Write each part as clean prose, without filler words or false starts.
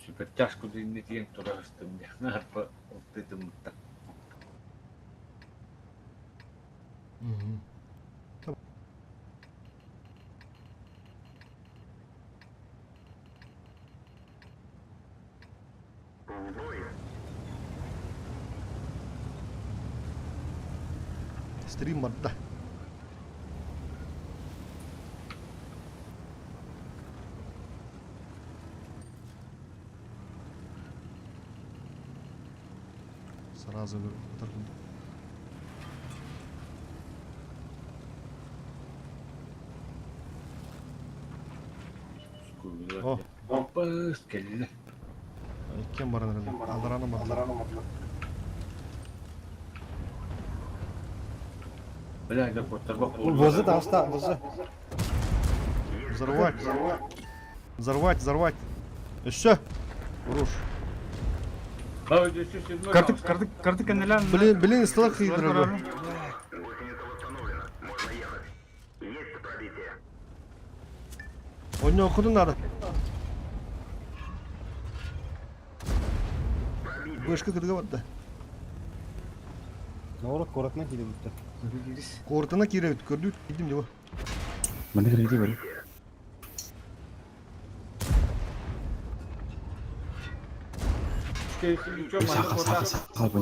Sipettasku dinni tien turastumia. Narpa oppitumutta. Stream madda. Сразу торгую. О. Oppas kelle. Кем баран эле? Алдараны мадда. Бля, да потарбак. Возы таста, возы. Взорвать. Взорвать, взорвать. Еще. Уруш. Картык каналан. Блин, стало хитрого. Он не уходу надо. Башка кыргаватта. Нора коратна киде бутта. Кортана кире өткөрдү. Идим деп. Мында кире бар.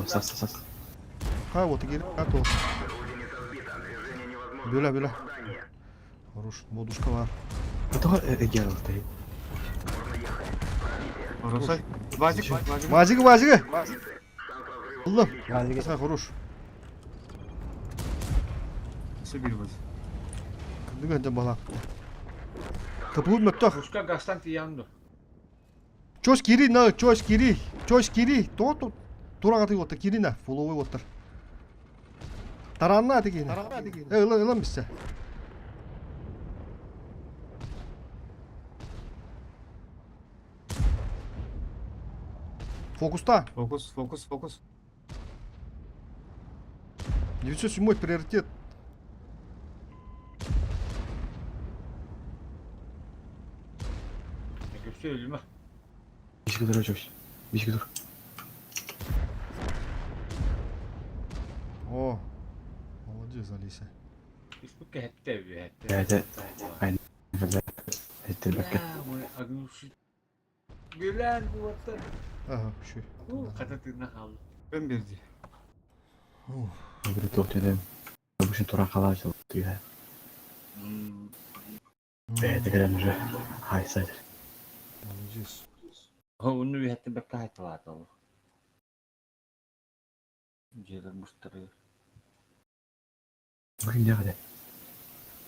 Сас. Ха, вот кире. Ато. Бөла. Хорош, модушка бар. Это эгералтай. Оросай. Вазик. Мазига. Аллах. Мазига. Сай хорош. Сибир ваз. Кырдыга бала. Капут мактах. Пушка гастан тиянду. Чош кири. То. Турагаты отта кирина. Фоловой оттар. Таранна деген. Ылам биссе. Фокуста. Фокус. Не все мой приоритет. Все ölüme. Бишки дур очош. Бишки дур. О. Молодец, Алиса. İsmi hette evi. Evet. Aynen. Ettir bakka. Gülen bu vatan. Ага, şu. Kata tırnak aldı. Ben берди. Bir tohtuydum. Bu için toran kala açıldı ya. Evet, tekrar уже. Hay saydır. Молодец. Onu bir hette bekle hayt var da. Jeler müşteri. Bugün ne kadar?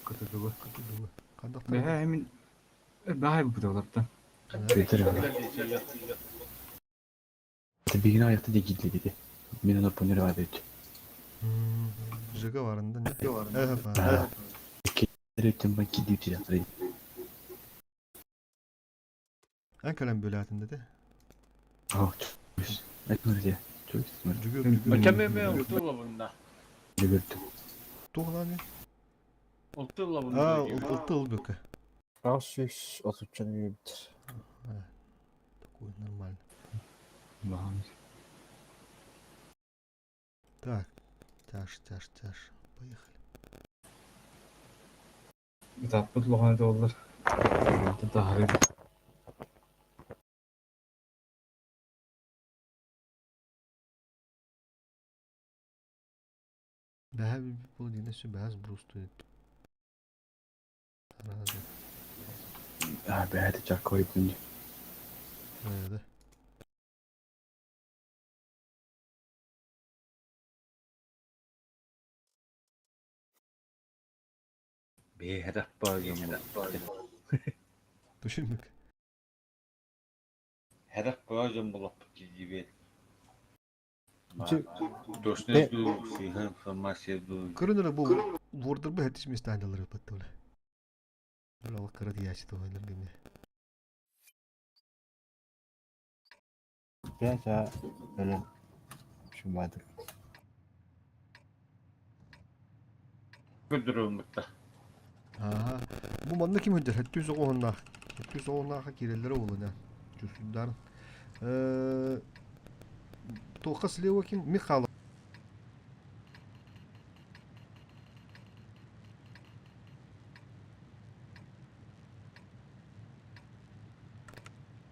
Катыгы. Кандак Бе мен бахай bu dağlarda. Filtre var. Bir gün ayakta da gitti dedi. Ben onu ponere var dedi. Жига барында не? Direkten ben gidiyor dedi. Ан калам бөләтендә дә. Ah, айтмыр диye. Çok istemir. Жүгөр. Ötememe oturla bunda. Gördüm. Тугланы. Oturla bunda. Улты ул бөкә. Асыш отучан үйбүт. Такой нормально. Бахамыз. Так. Тяж. Поехали. Tapıt loğanı olur. Tahrir. Бәһә бу дине су бәз брусту. Таразы. Abi hadi çak koyup önce. Nerede? Bir hedef bağırıyorum. Düşünmek. Hedef bağırıyorum bu lapı gibi. Чи Dostunuz bu sihan informasiya bu. Көрінер бұл вордыр бұл әтіш месті айдалар өпәтті олай. Бұл алық қыры дияшы да ойлар геме. бәжа өлем. Шумадык. Güdürülmekte. Бұл маңда кем өндер? Әтті соғуынақ. Әтті соғуынаққа керелері олына. Жүсілдарын. Тоққа слева ким? Михайлов.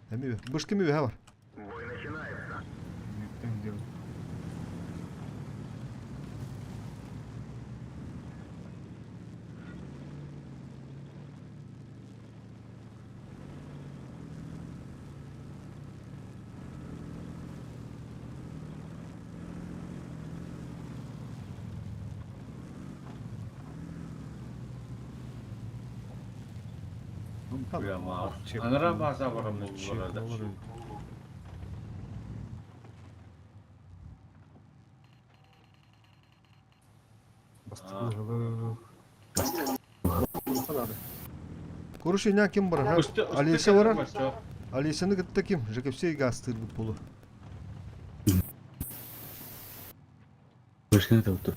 Әмі бе? Бұш кемі бе бар? Өңдеу. Прямо. Анара база var mı bu arada? Бастықлығы. Көріші кім бар? Üstü Aliyse var. var. Aliyse'ni gitti kim? Jekepsey gastır bu pulu. Başkana da otur.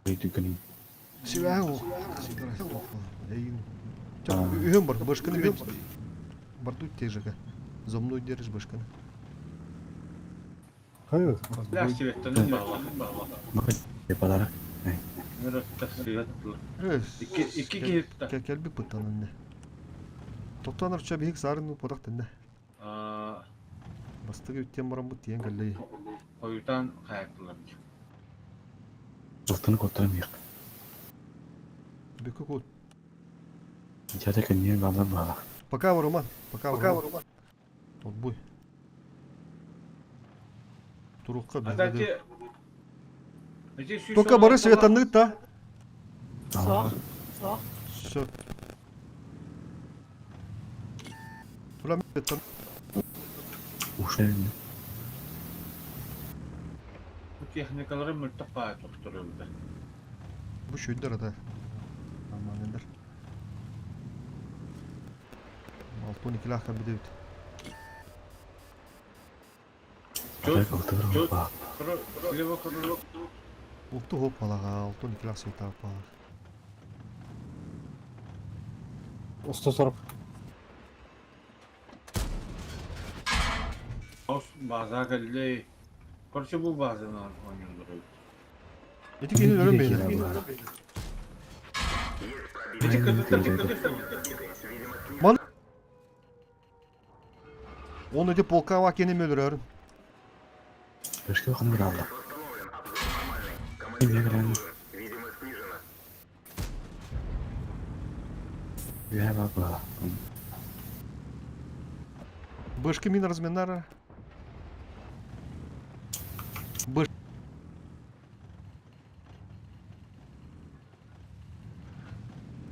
Tüküneyim. Сивәһе ул. Үйем бар, башканы мен барту тежеге. За мной держишь башканы. Hayır. Lastik ettin mi? Bakın yapalarak. Nerede tasviyatlı? Рес. İki gitti. Келби пытанын не. Тоқтаныр ча бихик сарын подак тенне. Бастыгы үттен барам бу тиен галлей. Oyudan kayaklılar. Altını kottaramıyor. Беку кот. İçeride kendine bağlar bağlar. Пока Роман. Пока Роман. Отбой. Турукка Adaki... Только бары светанны та. Aa, Всё. Ulan sветан. uşağın. Bu texnikaları mültaqaya tutturuldu. Bu şuydur da. Aman ender. 6-12 lahka bir de bit. Atak otururum bak. Слева куру. Uktu hop alaga 6-12 lah sveta hop alaga. Usta sorup. Baza geldi. Korçu bu bazını oynuyorlar. Etik yeni ölüm beyni. Man. Onu de polka vak yeni mi ölürüm? Başka bakın bir aldı. Kimle gelen? Ya bak bak. Башки мин разминара. Баш.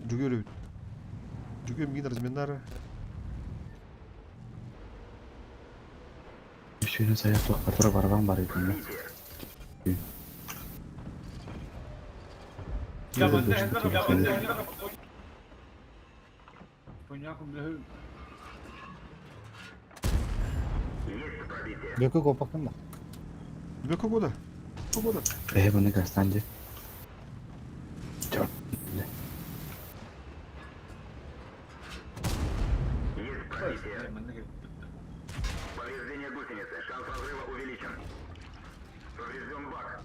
Жүгөрү. Жүгөр мин разминара. Üçüncü sayı toplatır baraban var idin. Gökü kopakın mı? Беку года. Bunu gösterdi. Çok. Повреждение гусеницы. Шанс разрыва увеличен. Поврежден бак.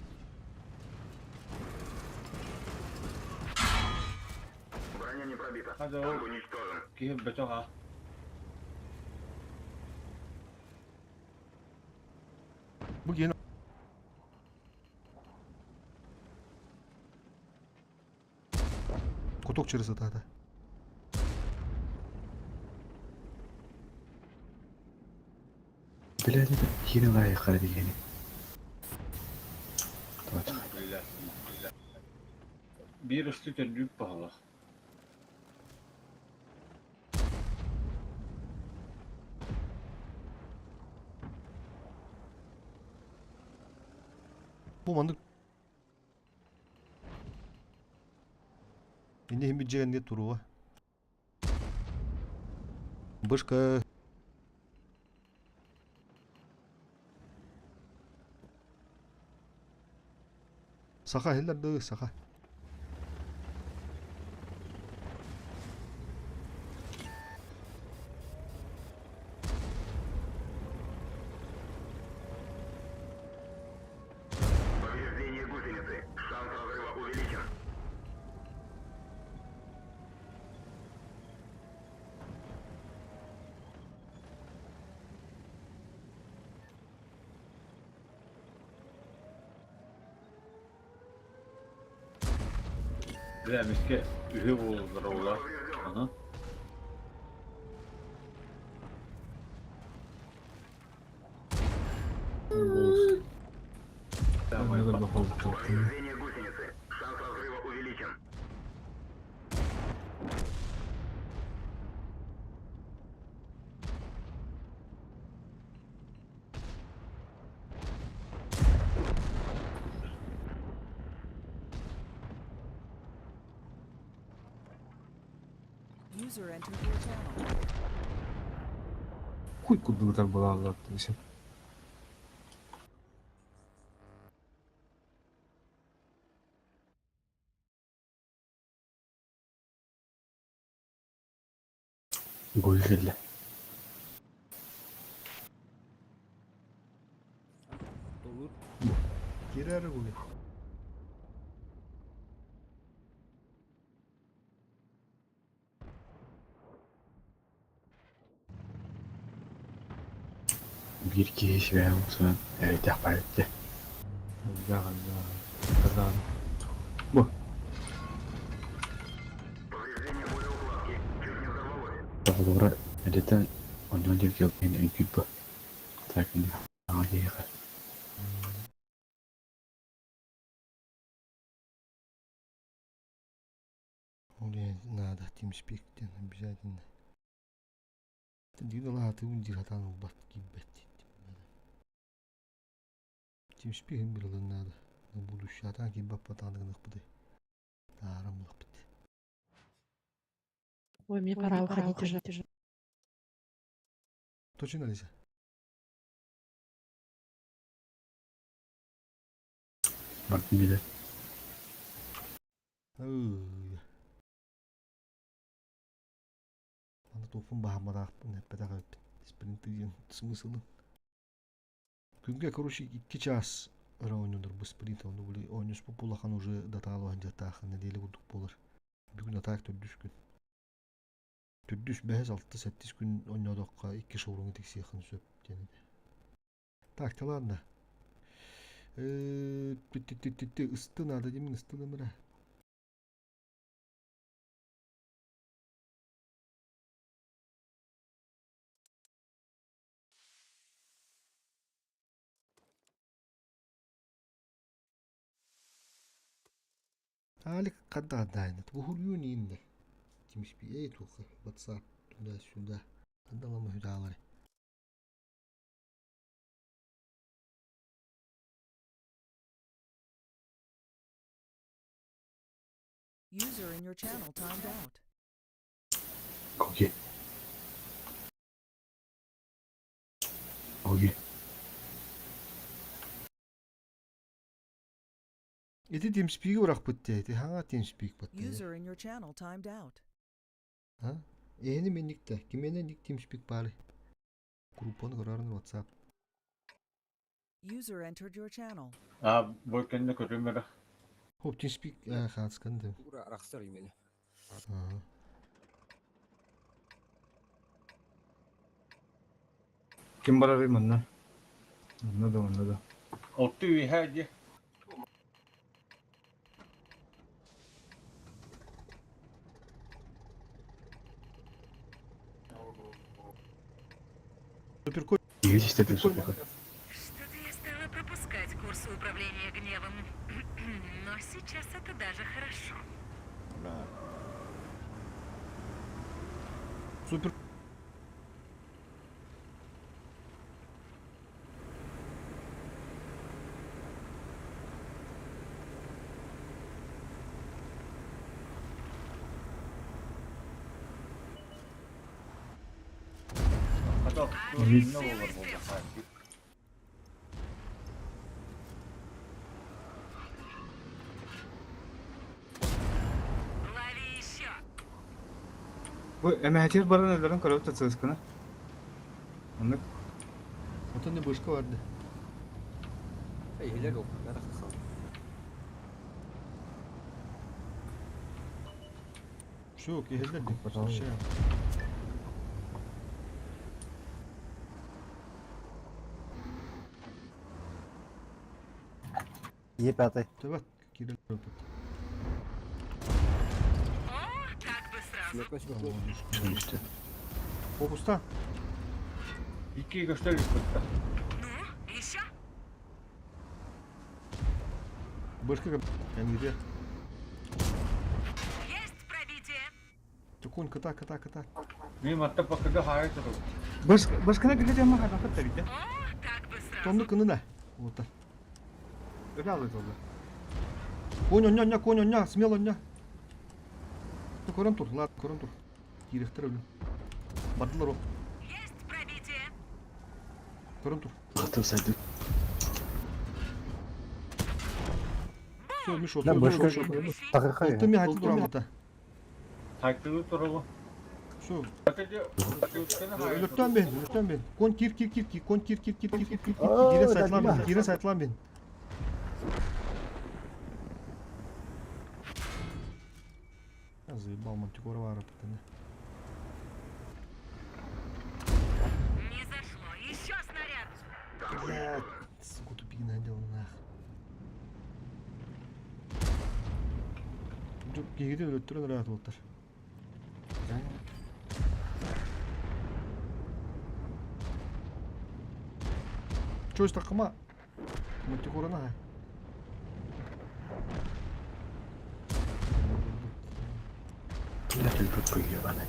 Броня не пробита. Hadi o Танк уничтожен. ki beton ha. Bu yeni. Куток через это. Biledi de yine var yukarı diyeni. Bir üstü dönüp pahalı. Bu mandık. Şimdi hem bir cehennet turu var. Başka. Saka heller de saka. Bilemezke ühe oldular oğlar. Aha. Tamam, Ne kadar bak. bakalım çok iyi. Повреждение гусеницы. Шанс разрыва увеличен. User entered your channel. Хуй кудудар была Allah десем. Гойжелі. Girer bugün. Bir kişi veya olsun. Evet yapar etti. Güzel güzel. Kazan. Bu. Повреждение боеукладки. Чуть не взорвалось. Doğru. Editten ondan değil ki en küçük bu. Takın. Hadi ya. Oraya nada TeamSpeak обязательно. Ты ла ты унди хатан бат гибет. TeamSpeak bir lan nada. Bu şatan ki bap patandığını kıpıdı. Тарамлық бит. Ой, мне пора уходить уже. Точно Алиса? Bak bir de. Аны тофун баамараах нэппэтэҕэ спринтыйын смыслы. Күнгө короче 2 час ара ойнодор бу спринт onu були ойнос популахан уже датаалу анжатаах неделе гудук болар. Бүгүн атаак төрдүс күн. Төрдүс бэс 6-7 күн ойнодокка 2 шоурун тексияхын сөп жана. Так та ладно. Ысты надо демин ысты дымыра. Алик кадда дайнат. Бухурюни инде. Тимспи эй туха. WhatsApp туда-сюда. Кадалама хүдалары. User in your channel timed out. Kogi. Kogi. Эти TeamSpeak урах бүттэй. Тэ ханга TeamSpeak бүттэй. User in your channel timed out. Ha? Эни меникте. Кимене ник TeamSpeak бары. Группаны көрөрүн WhatsApp. User entered your channel. Bu kendine kötümere. Хоп TeamSpeak хаацканды. Рахсар имели. Kim bara bir manna. Anladım. Ottu ühe. Суперкот. Есть işte bir sopaka. Что-то я стала пропускать курсы управления гневом. Но сейчас это даже хорошо. Супер. Hatta ne olur bu sanki. Лови еще. Bu emeğetiz bara nelerin karabı tatsızkına. Anlık. Ota ne başka vardı. Эй, Лего, я так сказал. Şu yok, ehiller de. Kapatalım. Şey. Е5. Давай, Кирилл. Şunun üstü. Фокуста. İki gösteririz burada. Ну, еще? Башка как где? Есть пробитие. Тукун ката. Benim hatta bakıda hayır durur. Başkana gideceğim mi? Hadi bakıp da gitti. О, так бы сразу. Тонны кыны да. Вот так. Öyle alıyoruz oldu. Конь оня, смело оня. Ну, көрөн тур, ладно, көрөн тур. Кирехтер өлүм. Бардылар о, Есть пробитие. көрөн тур. Atıl saydık. Все, Мишо, Lan başka все. takırka ya. Ты мне хотел турам это. Taktığı durulu. Все, Bakıda hayır. өлөттөн бен. Конь кир, конь кир. Aa, Кирен да, сайтлан бен. Я заебал мантикора вара, пацаны. Не зашло. Еще снаряд. Блядь, сука, тупик надел нах. Жоқ, кегеде өлөттөрөн раат болуптар. Чё из такыма? Мантикорана ха. İlaç öldürüp koyuyor bana.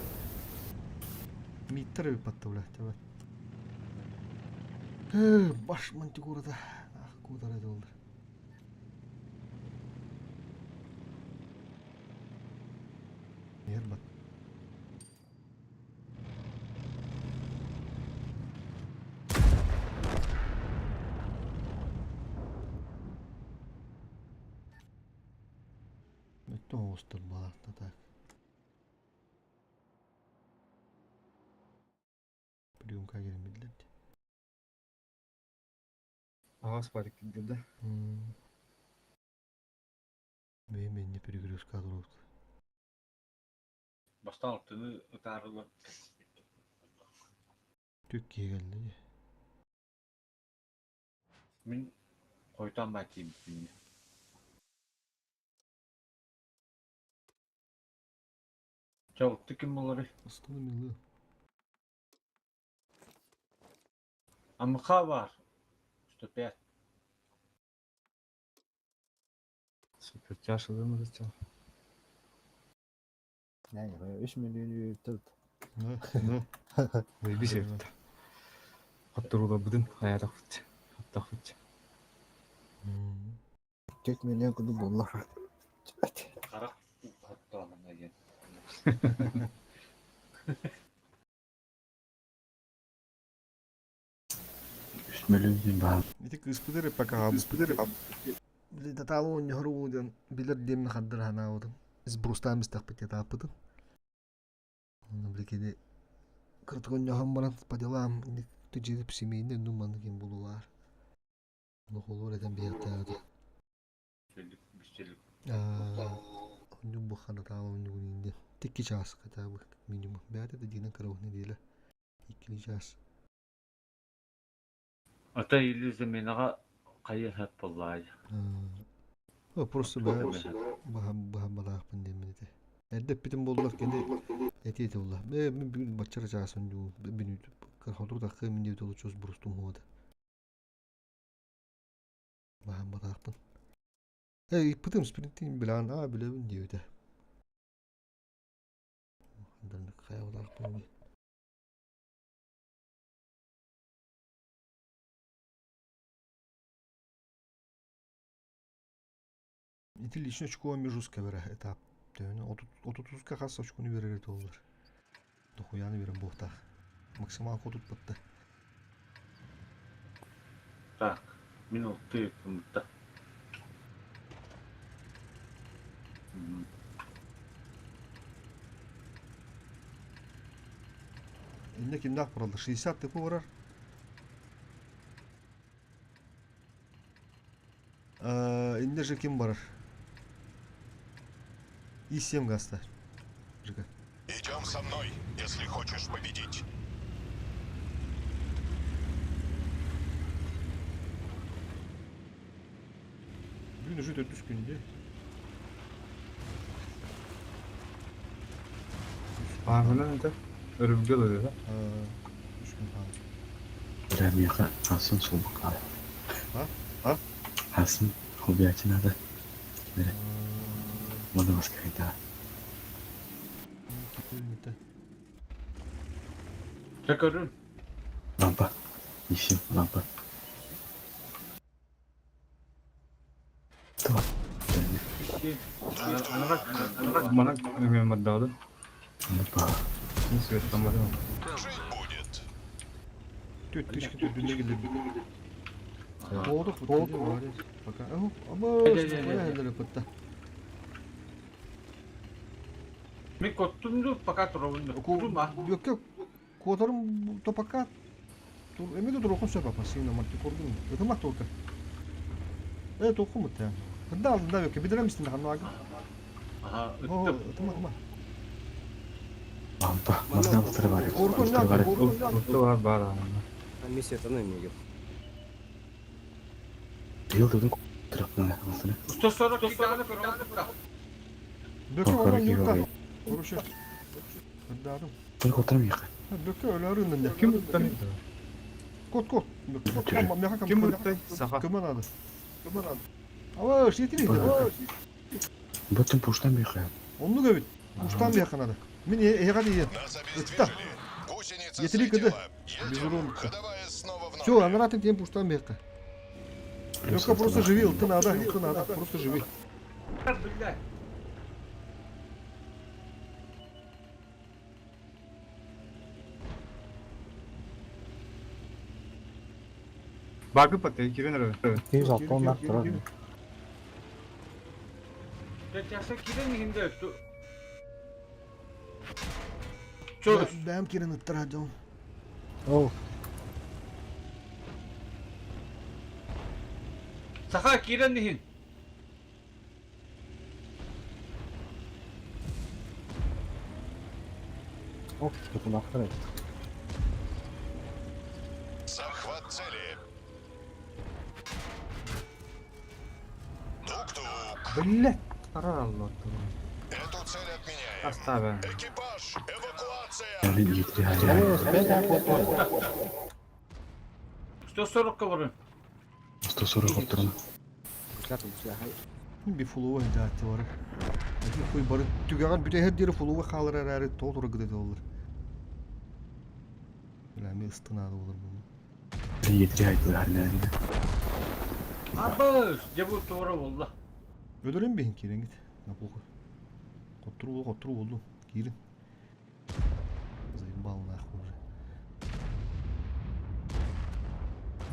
Миттер өпатты, блядь, давай. Баш мантикорада. Ах, куда ради болду. Ербат. Это остр балакта так. Приемка келмедилер. Ağız var ikide. Мен не перегрузка дұрып. Baştan altını ıtarılır. Төкке келді. Min koytan bakayım şimdi. Çabuktu kim bunları? Ыстығы милы. Amıka var. İşte pet. Süper yaşadığımız için. Yani 3 milyon yüktürdü. Ne? Bir şey bitti. Hatta orada budun hayata fıçı. Hatta fıçı. 4 milyon kudu dolar. Karak hatta anına gel. 3 milyon diyeyim bana. Итик ыспыдыр пока ыспыдыр. Блин, татало не хоруден. Билер демне хаддыр ханаудын. Из брустан бистак пакет апыдын. Бликеде кыртгон яхан баран по делам. Индик түжедип семейне думанды кем булулар. Нохолор этен бияктагы. Bir şeylik. Оню бухана тала оню гунинде. Тикки час катабы минимум. Бяте да дина каравны дейле. 2 час. Ata ili zeminaga kayı hep vallahi. Просто бахан балаах пандемиде. Эддеп битим болдулар кенде этиете болла. Мен бүгүн бачара жаасын жуу. Мен хотур такы мен деп толу чөз бурустум хода. Бахан балаахпын. Битим спринтин билан билебин дейде. Андан кая балаахпын. Ити лично очко межуска бере этап. Төөне 30-ка касса очкону берер толдур. Дохуяны берем бохта. Максимал кодут батты. Так. Minut yıkımda. Инде киндак буралды. 60 деп барар. Инде же ким барар? И 7 гаста. Идем со мной, если хочешь победить. Бүгүн уже 4 күндө. Ağzına ne de? Örümcek oluyor da. 3 gün kaldı. Ramiyaqa Hasan so'lib qoldi. Ha? Hasan hobiyachinada. Mana Moskvada. Tekrarın. Lampa. İşim lampa. Tamam. Bana Mehmet Dağlı. Lampa. Ne söylüyorsun bana? Жить будет. Tüt dişki tütünde gidelim. Boğduk bu tütü var ya. Bakın ama sıkmaya hendele pıtta. Mi kottundu fakat rovundu. Kuruma. Yok. Kodarım topaka. Dur emede dur okun söp apası yine madde kordun. Ötemak da oka. Evet oku mu te? Hında aldın da yok ki. Bir dönem istin de hanım ağabey. Aha Oo, öttüm. tamam. Lampa. Mana mustari var. Korkun Mustari var. ya. Korkun ya. Kurtu var bari ama. Ben misiya tanımıyorum. Yıldırım tarafına aslında. Usta sonra kikağını kırıldı. Döküm Korkarım oradan ki yurtta. yok. Konuşur. Hında adam. Bunu oturmayaq. Dökü öyle arındın ya. Kim mutluydu? Kot. Ama meyaka Kim mutluydu? Saha. Kıman adı. Ama şetiriydi. Bütün poçtan bir xəyal. Onu gövüt. Uçtan bir yakın adı. Min eyga diye. Нас Это. обездвижили. Гусеница Етри слетела. кыды. Едем. Безумно. Ходовая снова в Все, норме. анратым тем пуштан bir yakın. Yoksa просто живи, ылтын ада, просто живи. Billahi. Bakıp atıyor 2000 lira. 260 nak тұрады. Geçerse kiren hindi öttü. Çöz. Бәм керен ыттырадым. Оу, Saka kiren nihin. оп, что-то нахрен. Захват цели. Тук-тук. Belli. Karar Allah. Эту цель отменяем. Hasta be. Экипаж, эвакуация. Yəni yetri hələ. Usta sonra kıvırın. Usta sonra oturma. Güçler. Hayır. Bir fuluva hidayeti var. Bir kuy barı tügagan bir de her deri fuluva kalır herhalde toğdura gıdede olur. Bilmem ıstınadı olur bu. Yetri hələ. Abız. Cebu tuğra valla. Ödülün beyin kiren git. Ne boku. Kotturu oldu. Girin. Zayıf balına akılır.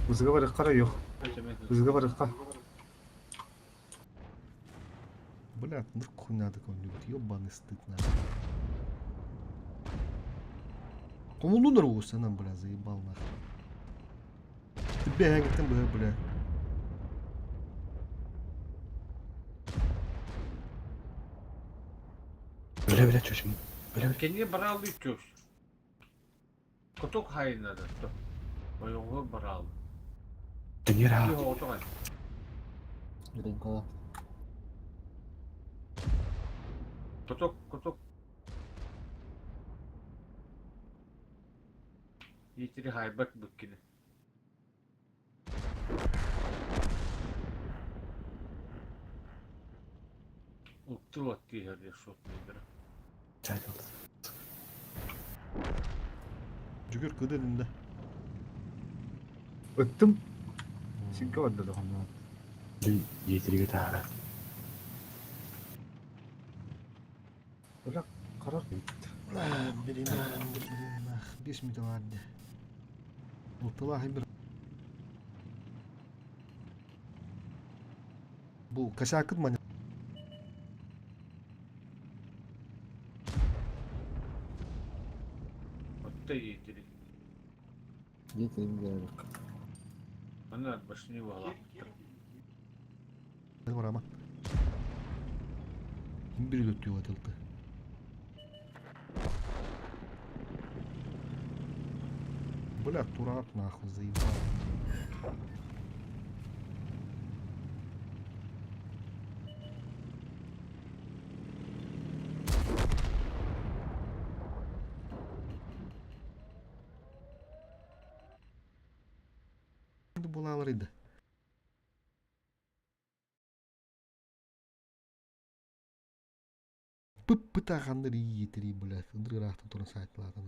Kızıga var ıkkara yok. Kızıga var ıkkara. Блядь, нырку надо какой-нибудь, ёбаный стыд надо. Кому ну нравился нам, бля, заебал нахуй. Ты бегай, там, бля. Belə çocuğum. Belə. Kendine baralı içiyoruz. Kutuk hayırladı. Oyunlu baralı. Dünya ha. Yok otur hadi. Ринкада. Kutuk. Yitiri haybak bıkkini. Uttu vakti her yer şok nedir? Çay oldu. Cügür kıdı elinde. Öttüm. Çünkü vardı da onlar. Yetriga tara. Böyle karar gitti. Birini bir mi de vardı. Mutlahi bir. Bu kaşakıt mı? Hatta yitiri. Yetim Bana başını bağla. Ne var ama? Kim biri ötüyor atıldı. Бля, турат нахуй заебал. bulanlarıydı. Pıppıta kandır iyi yetiri bile. Kındır rahatın torun saytlardan.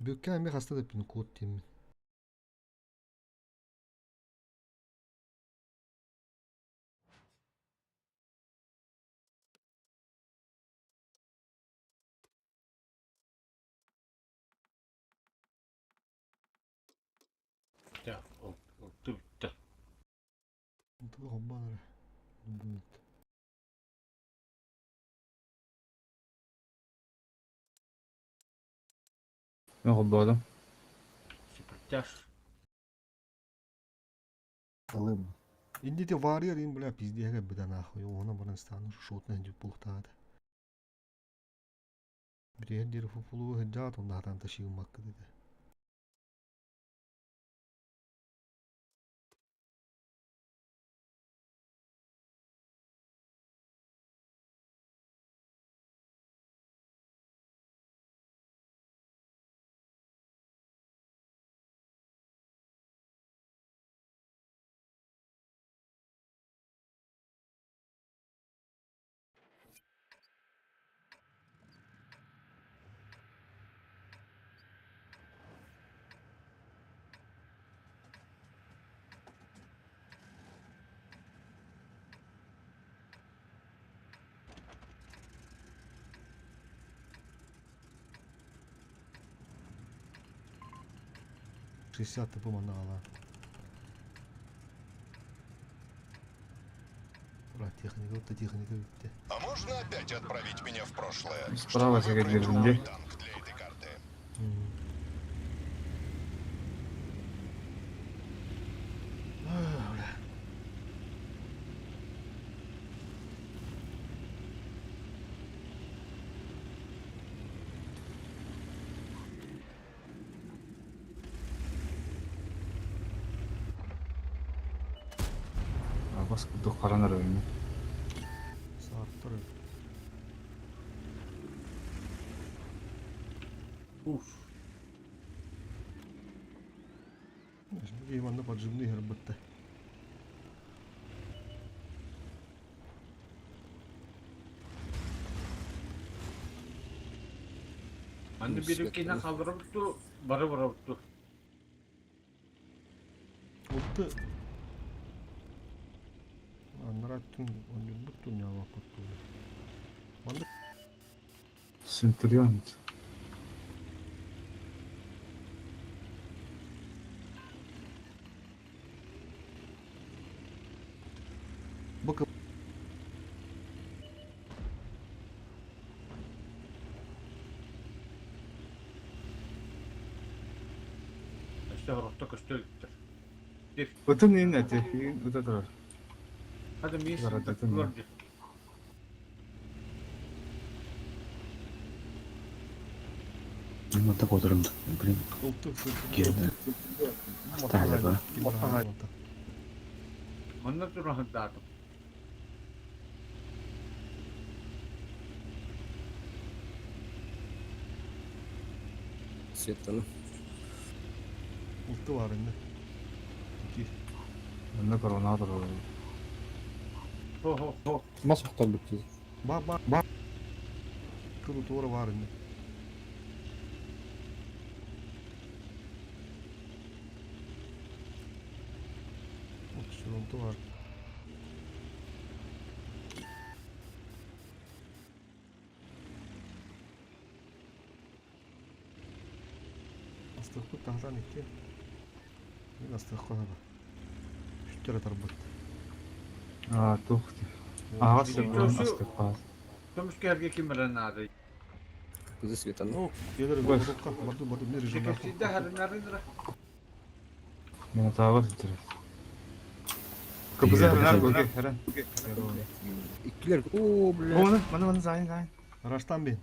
Büyükken bir hasta da pin kod temin. Ya oldu bitti. Tabii hobbaları. Ne oldu adam? Süper. Alım. Indi de var ya in bile pizdiye bir tane ahı. Ona bana stanı şut ne cüp buhtadı. Bir dir fufulu heccat onda hatan taşıyım hakkı dedi. Hissiyat yapımında alan. Ulan техника bitti. А можно опять отправить меня в прошлое? Справа Чтобы выбрать загорелся, другой где? танк для этой карты. Бас күдік қаранар өйме. Sarttır. Uf. Şimdi eyvanda bacımdı herbitte. Hani Yunus bir ülkeyle Bekir'in- kaldırıptı, barı bıraktı. Oldu. Anlar attın. Onu buttun ya vakit bu. Центурион. Bakın. İşte rottak üsteliktir. Өтін ең әте, өте тұрар. Hadi miyiz? Var, hadi, Taktılar tamam. diye. Monta oturumda. Блин, Oldu. girdi. Hasta galiba. Ondan sonra dağıtım. Светлана. Oldu var indi. İki. Önde koronada var. Ho ho ho. Nasıl muhtar bitti? Bak. Kılı doğru var indi. Oldu var. Astıklı tahtan iki. Bir astıklı hava. Şu kere tarbat. А, тухты. Ағас деп Şu- астық қағаз. Kömüşkerge kim bilen adı? Kızı Светлана. Ну, gelir Bak. Bardu ne rejimden. Şekilde harinlerindire. Мені тағы бір Кыбызы әрінар көке, әрін. İkiler. Oo bля. Мұны зайын. Araçtan bin.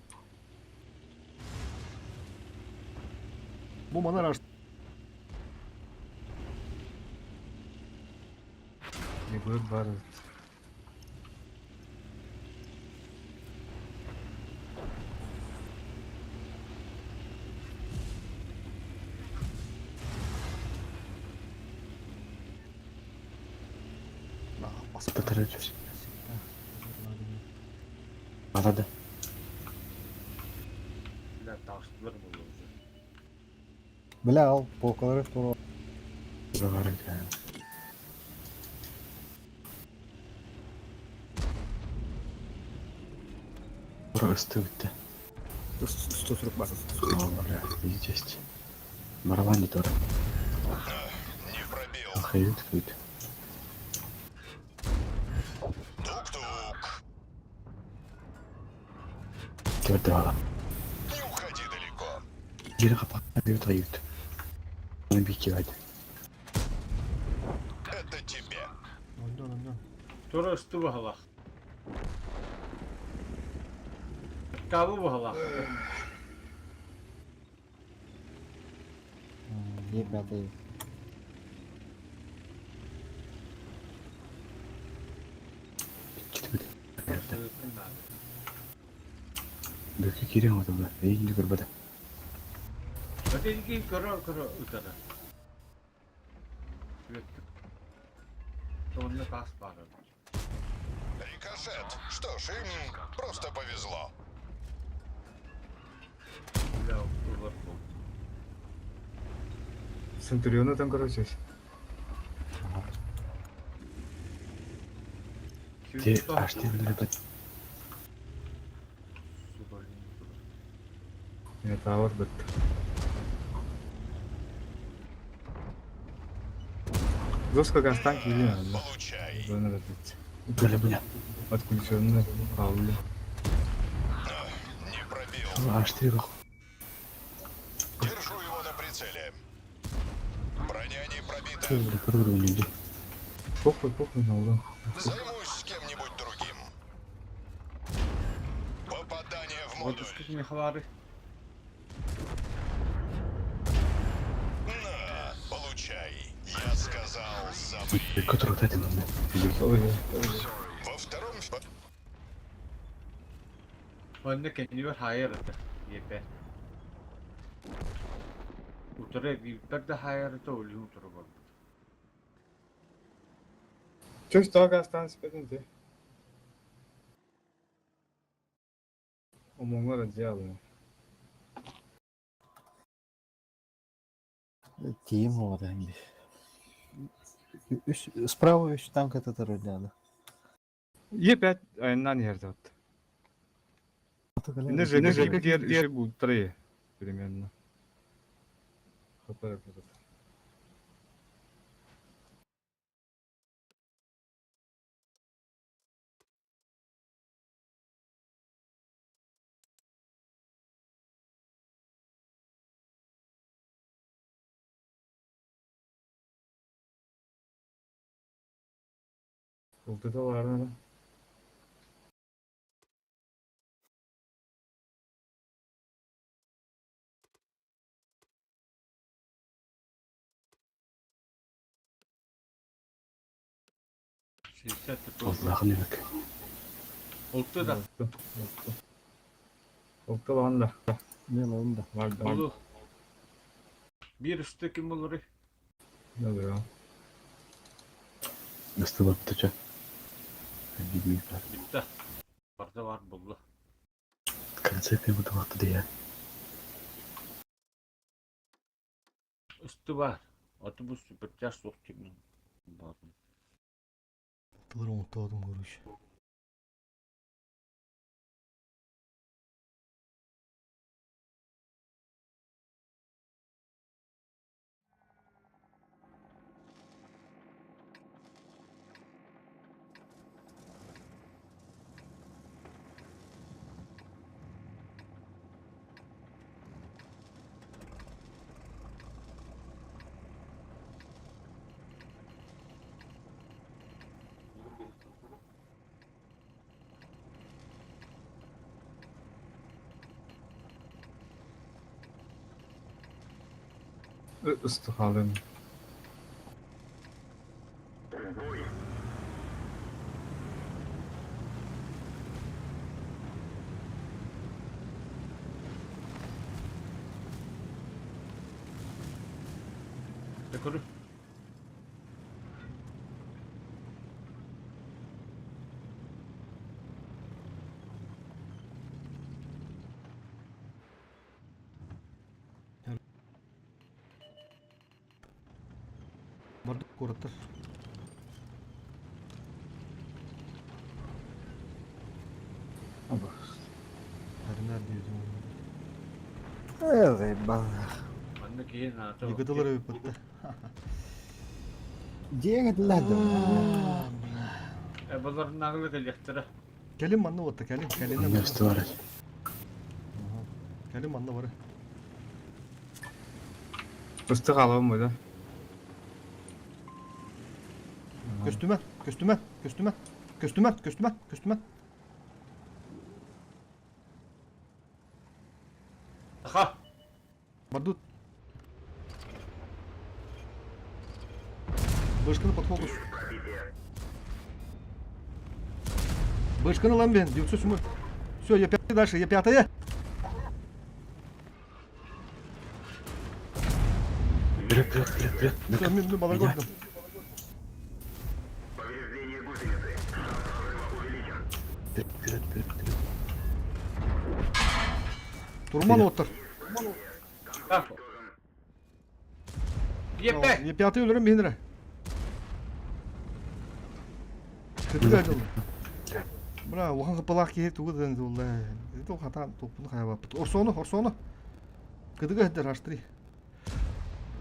Bu bana araç. Егор бар. Batıracağız. Arada. Bilen taştılar mı olur? Bile al. Polkaları sonra. Buralara gel. Bura ıstı bitti. Üstü sürüp basın. Vallahi yiyeceğiz. Барабан не тора. Не пробил. Hayır tıkıydı. Тук-тук. Gördü hala. Не уходи далеко. Geri kapat. Bir tıkıydı. Onu bir iki aydı. Это тебе. Ondan. Tora üstü bu halak. Kabı bu halak. Е5. Gitmedi. Sözün var. Bökü giren adamlar. İyi görmedi. Öteki kara ıtara. Sonunda kas var. Рикошет. Что ж, им просто повезло. Bile olur bu. Центурионадан короче. Те açtı bir bak. Я тавар бит. Жестко гастан килин алды. Получай. Böyle bit. Böyle bu ne? Отключённый алды. Не пробил. Açtı yok. Держу его на прицеле. Броня не пробита. Kırılır önünde. Похуй на алды. Займусь с кем-нибудь другим. Попадание в O модуль. düştük mihvarı. На, получай. Я сказал, замри. Bir kötü rotate edin. Во втором... Önde kendi var hayır ıtı. Yepe. Utura bir de hayır ıtı oluyor utura var. Чё что гастан спедин те? Омонгор делал. Тим вот они. Справа еще танк этот рядом. Е5 ayından yerde attı. Ne ЖК diğer işi bu трое примерно. Хапар yapıyor. Oldu da var mı? Şirket tıpı. Allah'ın yok. Oldu da. Oldu lan da. Не, ну да. Var da. Olu. Bir üstte kim olur? Ne oluyor? Istıva bitecek. Hangi büyükler. Bitti. Orada var buldu. Konsept yapıda baktı diye. Üstü var. Otobüs süpüreceğiz sok kimin. Bakın. Тылыр ұмытып короче. Istihalem. Yukarı. Бардык кораттар. Харинар дейдім. Бал. Манна кейін аты. Егадалар өпітті. Жегетилерди. Бұлардың ағылы келектірі. Келим манна отта, келим. Üniversite var. Келим манна бары. Ыстық алабым ойда. Көстүмән. Аха! Бардут. Бышканы под фокус. Бышканы ламбен, 907. Все, я пятый дальше, я пятая. Вперед. Все, мы балагордом. Вперед. Турман отыр. Так. Епе! Я пятый өлөрүм бейнере. Кытыга айдылды. Бра, оған қыпалақ кейт уғы дәнді олай. Это хатан топын қайба. Орсоны. Кытыга айдыр аштыры.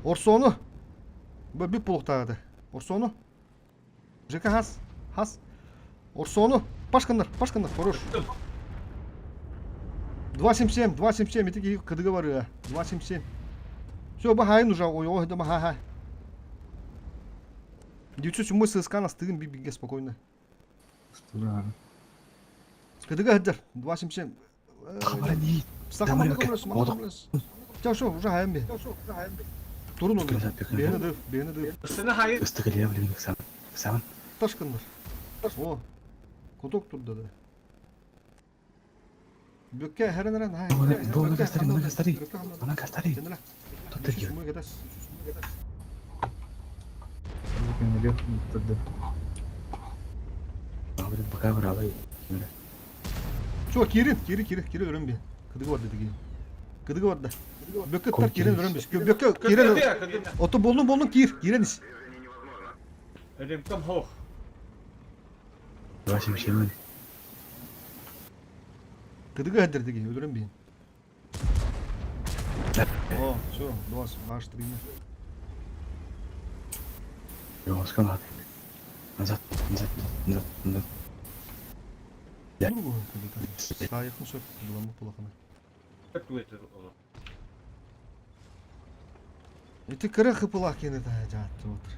Орсоны. Бір полықтағады. Орсоны. ЖК хас. Орсоны. Пашкандар. Хорош. 277. Етеге кыдыга бары. 277. Все, бахайын уже. Ой, да бахай. 907 сыскан астығын бибиге спокойно. Кыдыга айдыр. 277. Хабарани. Все, уже хайын бе. Турун олды. Бені дып. Үстіні хайыр. Üstü блин, сам. Ташкандар. О, куток турда да. Бөкке хәрен хай. Оны кастари. Тут ты Шумой гадас. Көңілі тұрды. Блин, пока бралай. Чо, кири өрөн бе. Кыдыгы бар деди. Кыдыгы бар да. Бөкке тар кирен өрөн бе. Бөкке кирен. Ото болдун киренис. Рімкам хоқ. 277. Кыдыгы айдыр деди, өрөн бе. О, все, 23. Yoğuzkan abi. Назад. Саяқын сөп, бұламы бұлақына. Эти кірі бұлақ кені да жатты отыр.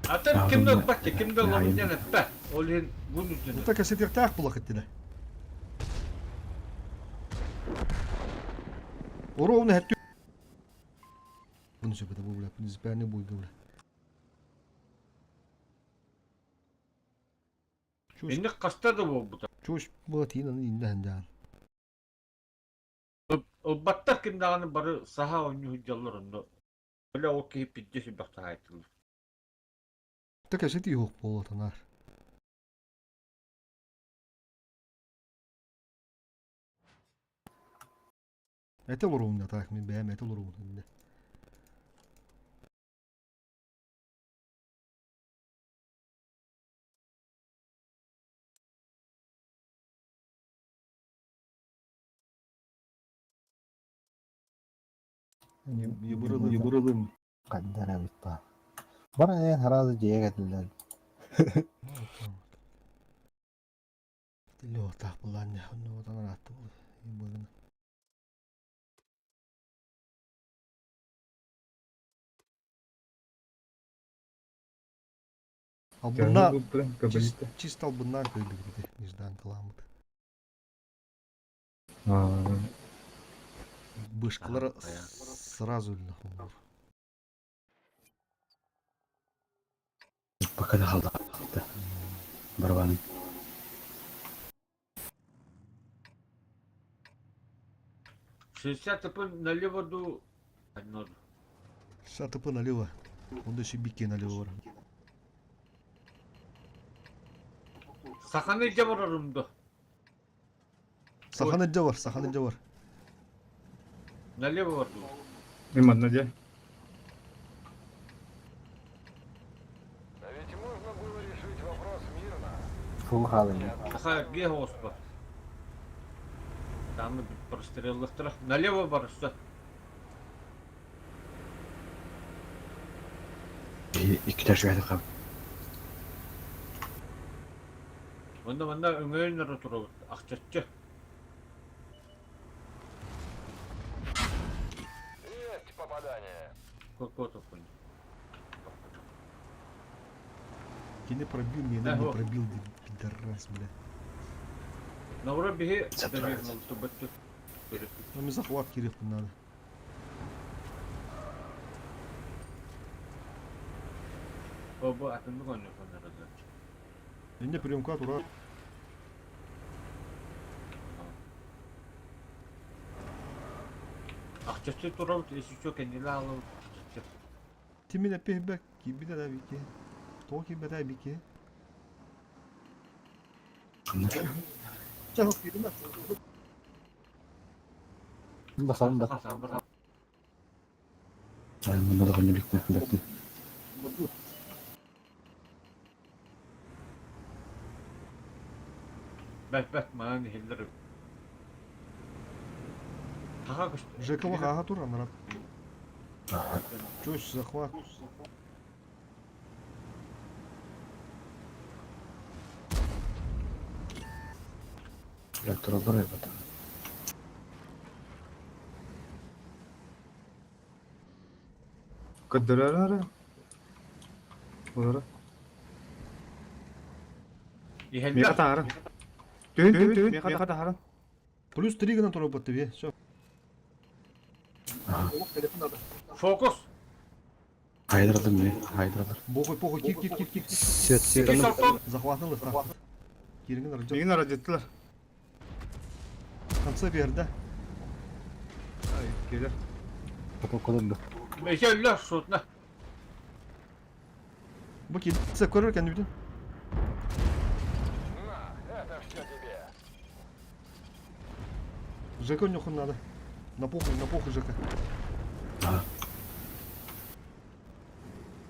Атын кімді ұқпатты, кімді ұламын әппә. Ол ең бұн үстіне. Бұлта кәсетер тақ бұлақ етті да. Оровны әтті. Бұны сөпеді бұл бұлақ, бұны зіпәріне бойғы бұлақ. Енді қастады бұл бұта. Чош бұла тиін аны енді әндіған. Баттар кімдағаны бары саха ойны хүджалар онды. Öyle o ki piddesi bakta hayatılır. Бұлта кәсеті yok бұл отанар. Әті ұлыруында тақ, мен бәйім әті ұлыруында. Ебырылым. Каддара битпа. Бара ен харазы жегетилер. Тілі отақ бұлан не, оны отанар атты бұл. Ебырын. Албынна, чисто албыннан көйлігіде, неждан каламыды. Бышкалар сразу өлі нахуылыр. Пока да қалды. Барбаның. Шестьдесят налево до... Одно. 60 налево. Онда шибике налево бар. Саханы жабар орымды. Саханыджа бар. Налево бар. Мен мадна де. Фул халыны. Аха, где хоспа? Там простреллыктыра. Налево барышса. İkiler şöyle kal. Мында өңөйнөрө турабыт. Акчаччы. Есть попадание. Көкөтөп көн. Кені пробил, меня Да, не вот. пробил, пидорас, бля. Навра бихи Забирает. двернул тубатту. Ну, мне захват керек надо. Оба атымды көңүл көңүл. Эне приемка тура. Акчаччы турабыт, эсичө кенеле алып. Тимин эпе бек, кибиде да бики. То кибиде бики. Basalım da. Ben bunları da bekle. Бәк, маған хелдер. Таға күшті. Жекова хага тура, нарад. Чусь, захват. Блядь, турабары это. Кыдырары. Олары. Ехелдер. Мега тары. Төн, мега тары. Плюс 3 гана тура бат тебе. Все. Фокус. Haydıralım mı? Haydıralım. Похуй, кир. Ки салтон. Захватныл их. Киринген арджа. Мегин арадеттилер. Конце берді. Ай, келер. Потом куда-то. Мехелдер шутна. Bu kilitse көрөр kendi bütün. На, это все тебе. Жека нюхун надо. На похуй Жека.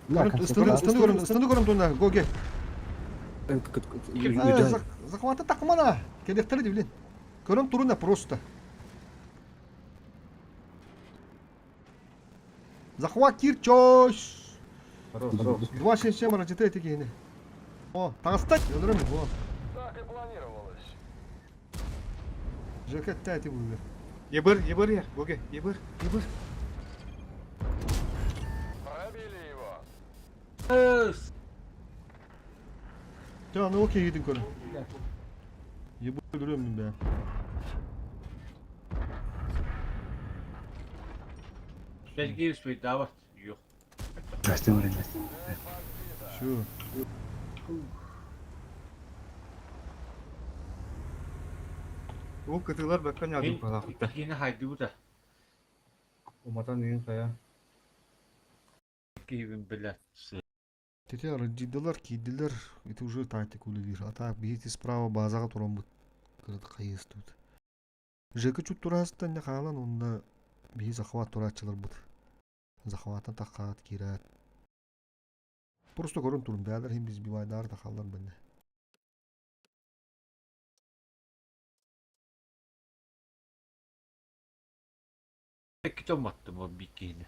Станды көрім туында, го кел. Захваты тақмана. Келектері де білен. Көрім турында просто. Захват кир чош. Хорош. 267 арачеты текені. О, тағыстать. Öldürüm. О. Так и планировалось. Жека тәті бұл. Ебір я. Гоге, ебір. Пробили его. Ya ne okey gidin körüm. Yıbı öldürüyorum ben. Belki üstü davet. Yok. Rastım var elinde. Şu. Ол кытылар бәккән ядым кала хутта. Yine haydi da. Уматан деген кая. Киевин білет. Тете раджидылар, киддилер. Это уже тактик улевир. А так бейте справа базаға туран бұд. Кырыды қайыз тут. Жекі чут турасыттан не қалан, онда бей захват туратчылар бұд. Захваттан таққат, кират. Просто көрін турын бәдір, хем біз бивайдар тақалар бәнне. Пекки томаттым o бикини.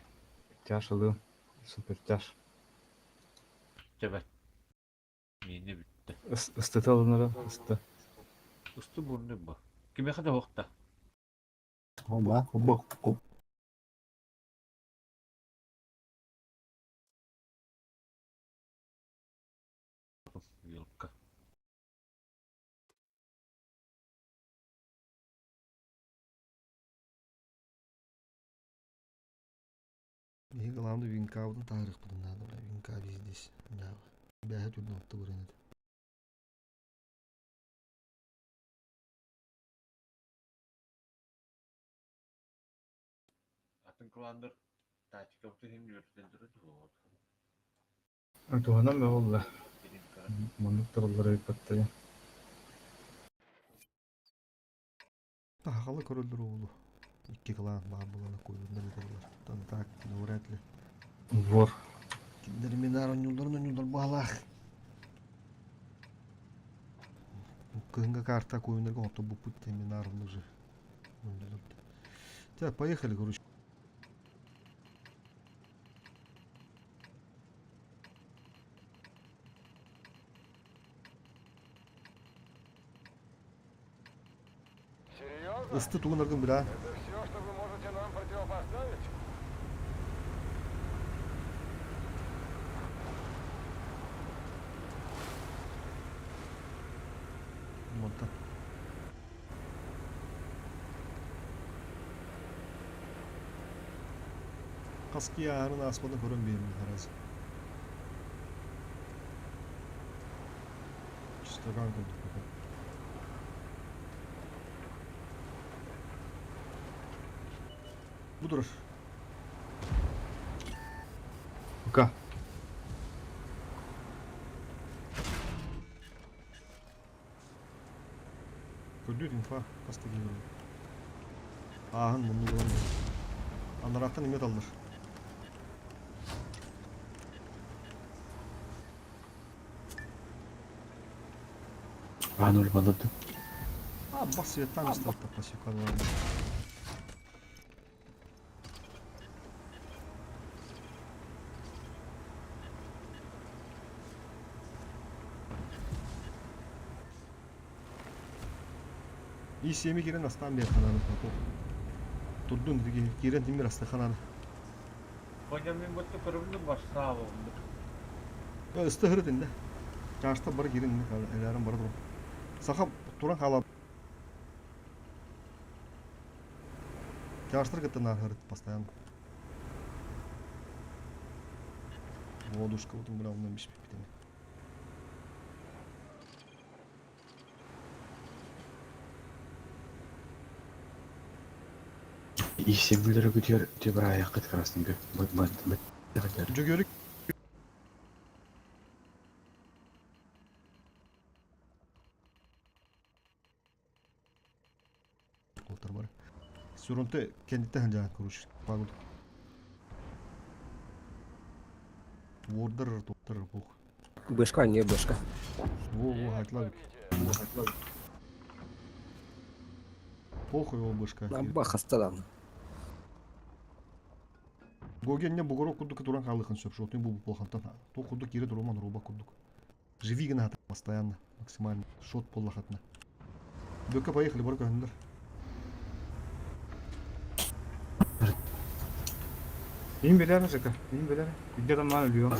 Тяшылы. Супер тяш. Evet. Mini bitti. Istıtı alınır. Isты. Üstü burnu bu. Kime kadar hokta? Оба. Yılka. Бей главный винка бұдың тарих бұдың надо. Винка біздес. Бәхет үрден отты көрінеді. Атын кыланdır. Тачка bütün yürütüldürü doğdu. Туғанам ба олла. Benim kara. Мандык тұрылары өйпатты. Тақалы көрілдір олу. Икки клан бар бұланы көйлерінді бетерлер. Так, нөретлі. Вор. Киндер минар онюлдар бағалақ. Кыһынга карта коюнерге отто бу путь темен арылы же. Так, поехали, короче. Ысты тугунаргын бира. Это все, что вы можете нам противопоставить? Монта. Каски арын аспада көрөнбейм хараз. Чистоган кылдык. Будур. Пока. Көрдүт инфа каски кийин. Ахын мунду кылам. Анарактан эмет алдыр. Анул балады. А, бас светтан стартап пасюкан. И семи кирен астан бер хананы. Турдун диги кирен тимир аста хананы. Koca min botu kırımlı var sağ olun. Ысты хырытын да. Чашта бар кирен эләрен бар турам. Саха туран кала. Чаштыр гыттан хырыт постоянно. Водушка утун бирам мен бишпеп битем. И семилер көтер тебір аяқ қыт қарасынғы. Жөгөрүк. Олтар бар. Сүрөнтө кендиттен жана көрүш. Багыл. Вордер топтор бу. Бышка, не бышка. Во, айтла. Похуй ол бышка. Бах астадан. Гогенне бугорок кудук туран калыхын сөп шотын бу плохантан. То кудук кире дурман руба кудук. Живи гына постоянно, максимально. Шот поллахатна. Бөкө поехали, бар көндүр. Ин белер жека. Ин белер. Где там ман ölüyor.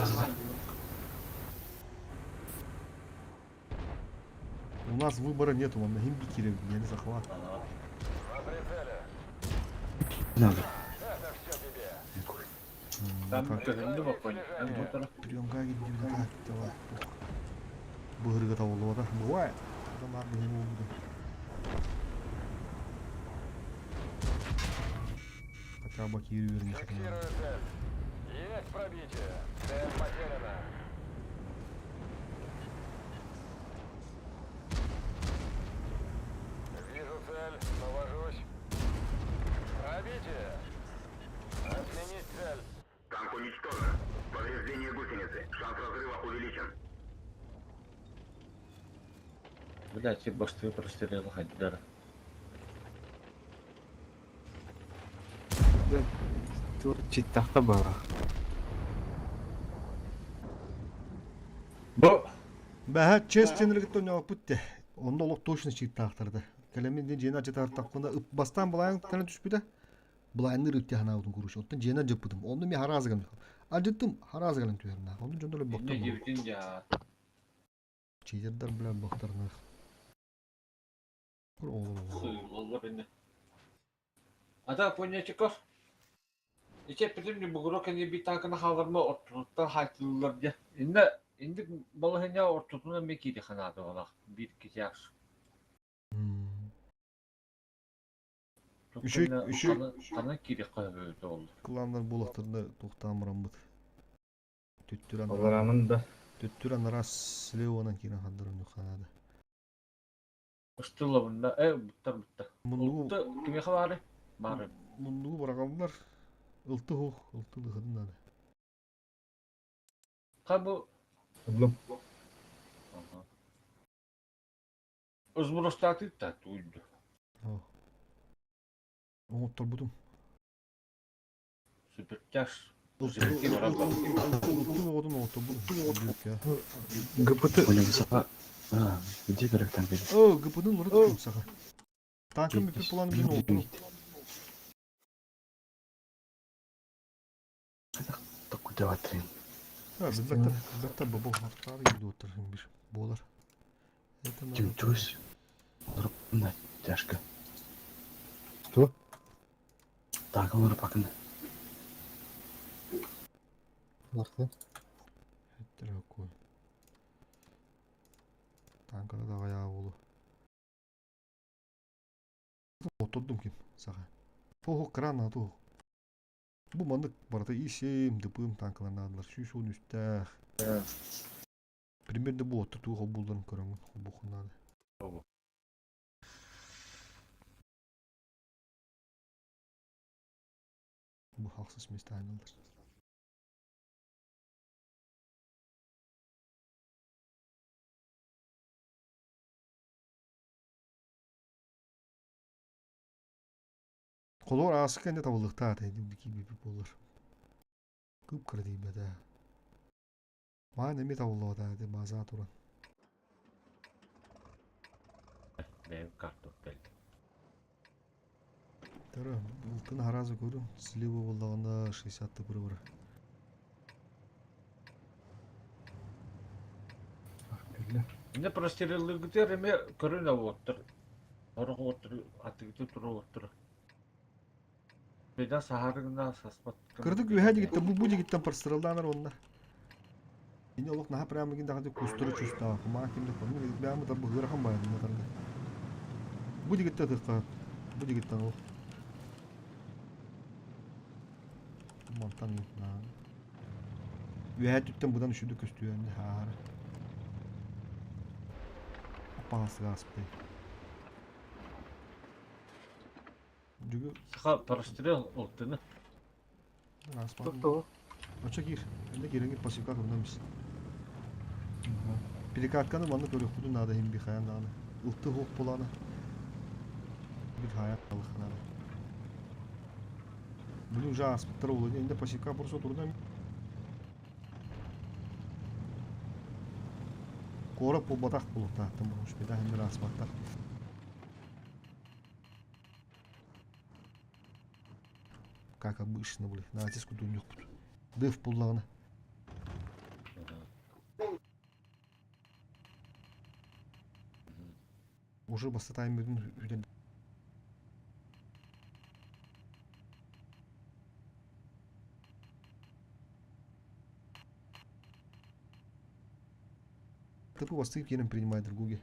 У нас выбора нету, он на химки кире, я не захват. Надо. Ben kırımlı bakayım. Ben bu taraf Приемга гидим да так, давай. Быгырга табылды да. Бывает. Адамдар быгын болду. Хотя бы кире верни. Фиксирую цель. Есть пробитие. Цель потеряна. Вижу цель. Навожусь. Пробитие. Отменить цель. Танк уничтожен. Повреждение гусеницы. Шанс разрыва увеличен. Блять, я башты прострелил Хайдара. Тур читтақта бара. Bu Бәһә честенлеге тоня путте. Онда лок точно чит тактырды. Келемен жена жата таққында бастан булайын тана түшпүдө. Булайны рүтте ханаудун куруш. Оттан жена жыппыдым. Онда мен харазыган. Ажыттым харазыган түөрүнө. Онда жондоло ne боктор. gibidin ya. Чейдердер билен бокторны. Sığırlar beni. Ada punya çıkar. İçe bizim bu groken bir tankına halırma ortalıkta haytılılar diye. İndi balahınya ortalıkta mekiydi kanadı ola. Bir kişi yaş. Kana kiri koyuyordu oldu. Кыландар булактарда токтамырам бут. Оларанын да. Төттүран рас слеонан кирен хадырын ханады. Üstüla bunda. Butta. Мундугу Butta kime kabarı? Bari. мундугу барагандар ылты хух, ылты лыхыдын ады. Ha bu. Oğlum. Aha. Uzmurostati tatuydu. Оңоттор бутум. Süpertaş. Ултун оңоттор бутум. ГПТ Ойнамасаға, где керек танк еді? ГП-ның ұры тұтым саға. Танкым мепе планы бізін оңоттыр. Так куда ватрин? Бәттер бабыл хақтары еді отыр. Bir болар. Тюс. Ұрып, тяжко. Что? Танкым ұрып ақынды. Ларты. Әттір өкөй. Танкada da ayağı oldu. Oturdum kim sağa. Tohu kran adı. Bu mandık barada işim dıpım tanklarına adılar. Şu son üstte. Примерно bu oturduğu hobuldan körüngün. Bu kunlarda. Bu haksız müstahinidir. Kolor ağası kendi tavalıkta ataydı ki bir olur. Kıpkırı değil be de. Bana ne mi tavalığı da hadi bazen duran. Benim kartop geldi. Tara, ıltın harazı görün. Silivi oldağında 60'lı bırı bırı. Ne прострелил где реме körüne otur. Oraya otur, atı gidip duru otur. Bir de saharına saspat. Kırdık ve hadi gitti. Bu gitten pırstırıldanlar onlar. Yine oluk naha prama ginde hadi kusturu çusta. Kuma kimde konu. Ben mi tabi hırahım baydım matarında. Bu gitti tıkka. Bu gitti o. Mantan yok lan. Ve hadi gitten buradan üşüdük üstü yönde. Harı. Apağası gaspı. Çünkü Sıka прострел oltunu. Aspan. Açık gir. Ben de giren git pasif kalk bundan biz. Pirikatkanı manlık öyle kudun nada hem bir hayan dağını. Iltı hok bulanı. Bir hayat balık nada. Bunun uca aspıtları oluyor. Elinde pasif kalk burası oturdu hem. Kora bu badak bulup tahtım bulmuş. Bir daha hem bir aspatta. Как обычно, блин. На здесь куда нюх. Дыв пулланы. Уже басатайм бирин үйден. Типу бастык yerine принимает другуги.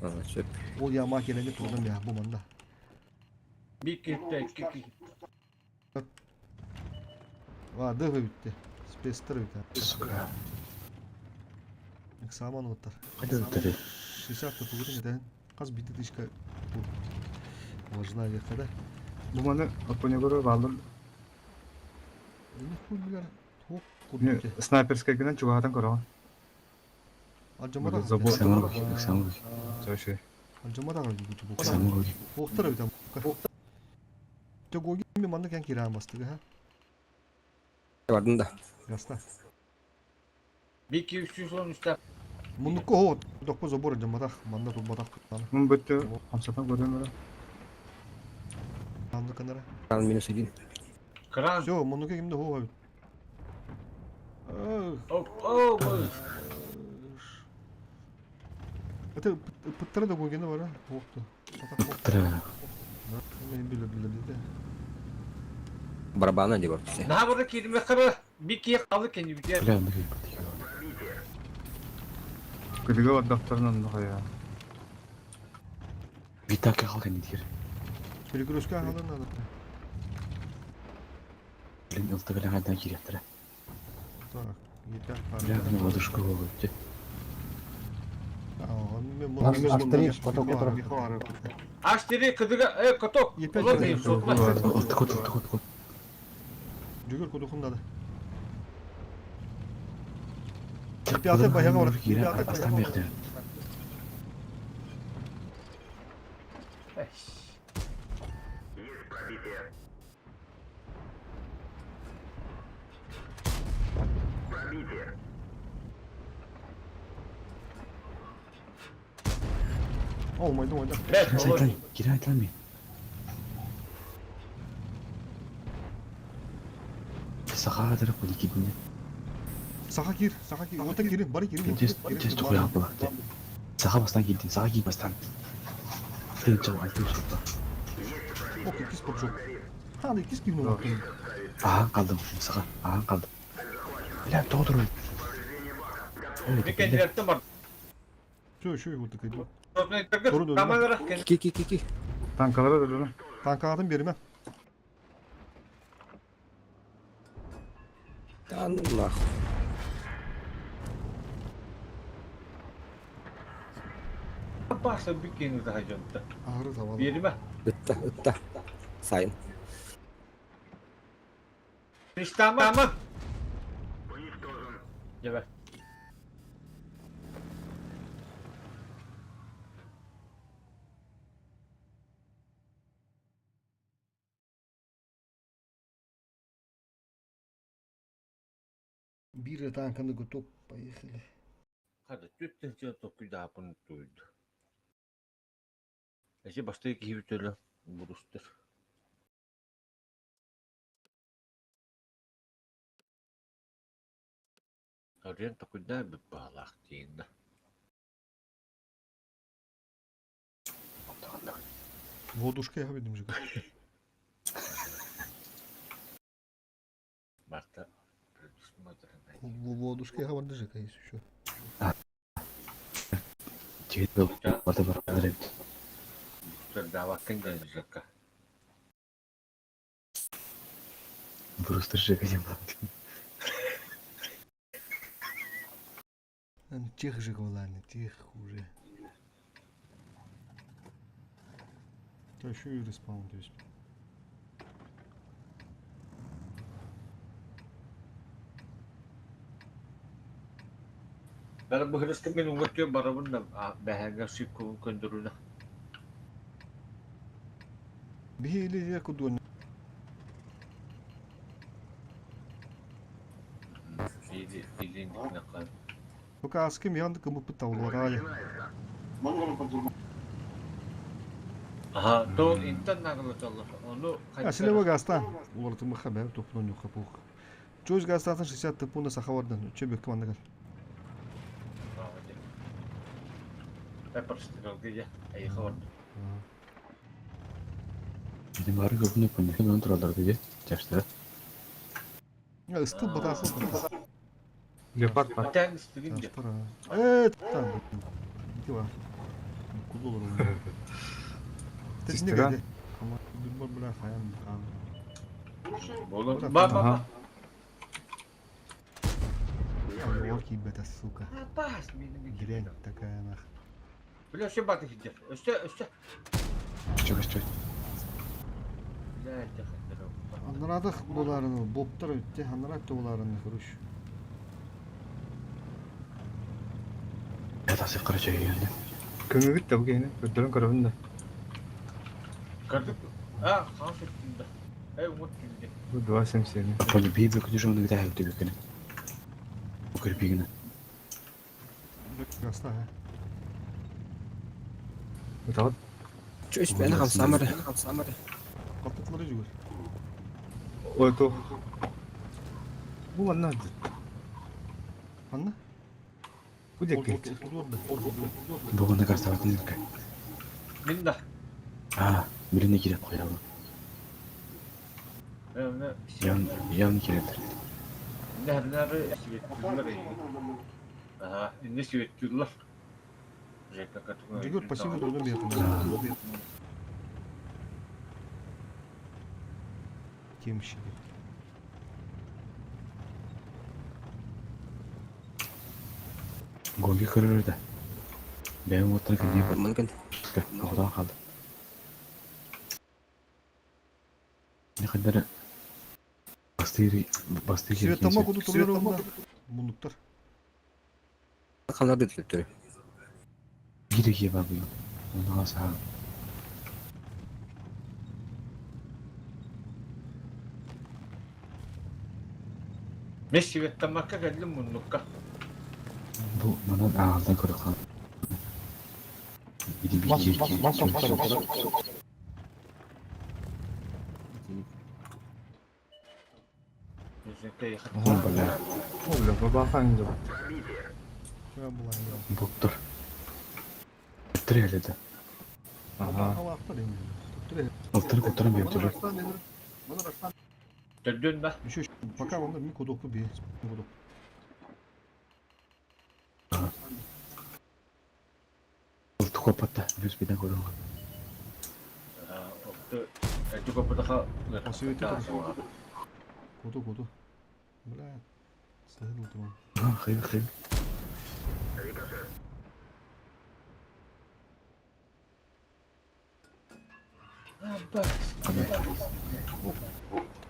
Значит, Ол я макинеге турдum ya bu manda. Bir gitti, iki gitti. Va dıvı bitti. Spestar bitti. Сука. Saman otlar. Қайда өтірі? 60 тупугын eden. Kaz bitti dışka. Важна yakada. Bu bana atpone göre kaldım. Ne kulbiler. Hop Ne kurdu. снайперская гынан чугадан көрөм. Acama da. Забор. Самый. Söşü. Acama da kaldı bu. Самый. Hohtara bitti. Çok o gibi manda kan kiran bastık ha. vardım da. Yasta. Bir iki üç yüz on üstte. Munduk o dokpo zabor acama da manda tu badak tutana. Mun bütü hamsatan görüyorum öyle. Manda kanara. Ben minus edeyim. Kran. Все, munduk kimde ho abi. Oh, Это пыттара да койгені бар а. Оқты. Пыттара. Мен біле. Барабаны деп отыр. Ne burada kelime kırı. Bir iki kaldı kendi bir yer. Бля, ну Көлігі отдақтарынан қая. Витака қалған едер. Перекрестке қалан надо. Блин, ылты білен қайдан керектірі. Так, етак бар. Бля, бұны водышқа болып. Австрийский поток который. Aç diri kıdıga. Kotok. Yepek Ulan kıdıga. diyeyim sokma. Ылты код. Жүгір кудухунда да. Пятый баяга бар. Астан бияқта. Olmaydı oyda. Evet, olur. Кире айтылам мен. Саха адырып бұл екеуіне. Sağa gir. Ota girin. Bari girin. Тез тұқой ақ болады. Саха бастан келден, саха кей бастан. Тез жау айтып шықта. Okey, ikisi top çok. Hadi ikisi gibi oldu. Аған қалдым, саха, аған қалдым. Біләм, тоғдыр ой. Bir kendi yaptım var. Şöyle vurdu kıydı. Doğru doğru. Kamera kendi. Ки. Танкалар да да. Tanka aldım birime. Да ну нахуй. Başta bir kendi daha canlı. Ağrı tavalı. Yerime. Üttä. Sayın. Tamam. Evet. Bir de tankını götüp bayıkılı. Hadi tüttün topu daha bunu duydu. Ece başta iki hütörü burustur. Arıyan topu daha bir bağlak diyinde. Водушка я видим же. Marta предусмотрено. Водушка я варды же есть еще. Жігіт бұл, барды бар қадыр еді. Давакын да жаққа. Бұрыстыр жігіден болады. Тех же ладно, тех хуже. То еще и респаун, то есть. Ben bu hırıskı benim götüyor barabın da behenga sikku konduruna. Bir hile ya kudun. İlin nakal. Bu kaskım yandı kımı pıtavlar ya. Aha, to intan nakal çalır. Onu Asile bu gastan. Uğratıma haber toplan yok kapuk. Çoğuz gastatın 60 tıpında sahavardan. Çebek kımanda gel. Pepperstral diye ay xor. Bizim bari göbünü yapın. Hemen turallar diye. Çarşıda. Ya ıstı badası badası. Леопард бар. Atan istediğince. Kaç para? Evet. Tamam. Gitti var. Kulu olur. Tekne Sistira. geldi. Ama bilmem bırak hayal bakalım. Bolon. Baba. Орки бета сука. Pas benim bir Дрянь такая нах. Biliyor şey batı gidiyor. Üste. Çöküş. Güzel çakırdı. Anladık bularını. Boptar ötte. Anladık bularını. Kuruş. Ya da sıfır çayı geldi. Көмек ит та бұл кейіне. Өттерін көрімін да. Kırdık. Ha, kan şeklinde. Umut gibi. Бұл 2.77. Böyle bir büküdü şunu bir daha öttü bükünü. Bu kırpigini. Гasta ha. Өтағыт. Чуть бені қамсамыры. Kapıkları жүгір. Ой, то. Бұл анна. Anla? Бұл дек. Бұғында қарсаватын ілкі. Minda. Birine girip koyalım. Yanı girebilir. Nerede sivettiler. Aha, ne sivettiler. Jeka katına. Жүгір пассивный тұрған бетін. Кемшігі. Gogi kırır da. Benim oturan kırmaya bak. Мүмкін. Oradan kaldı. Ne kadar Бастыры Светтама куду турар онда. Мунуктар. Қаларды түліптірі. Гиреге бабы. Оны алса. Месси веттамакка келдім мұннукка. Бұл мұнан ағылдан көрі қал. Оля, бабахан жоқ. Şöyle bulayım. Бұқтыр. Бұқтыр әлі да. Ага. Halaklar indi. Tuttur. Бұқтыр бұқтырын бейім түлі. Töldün da. Еще пока он ми кудоку би. Кудок. Бұлты қопатта. Өз бейден көрі қал. Juga pada Посвети тоже. Куду. Бля. Садил трон. Хейв.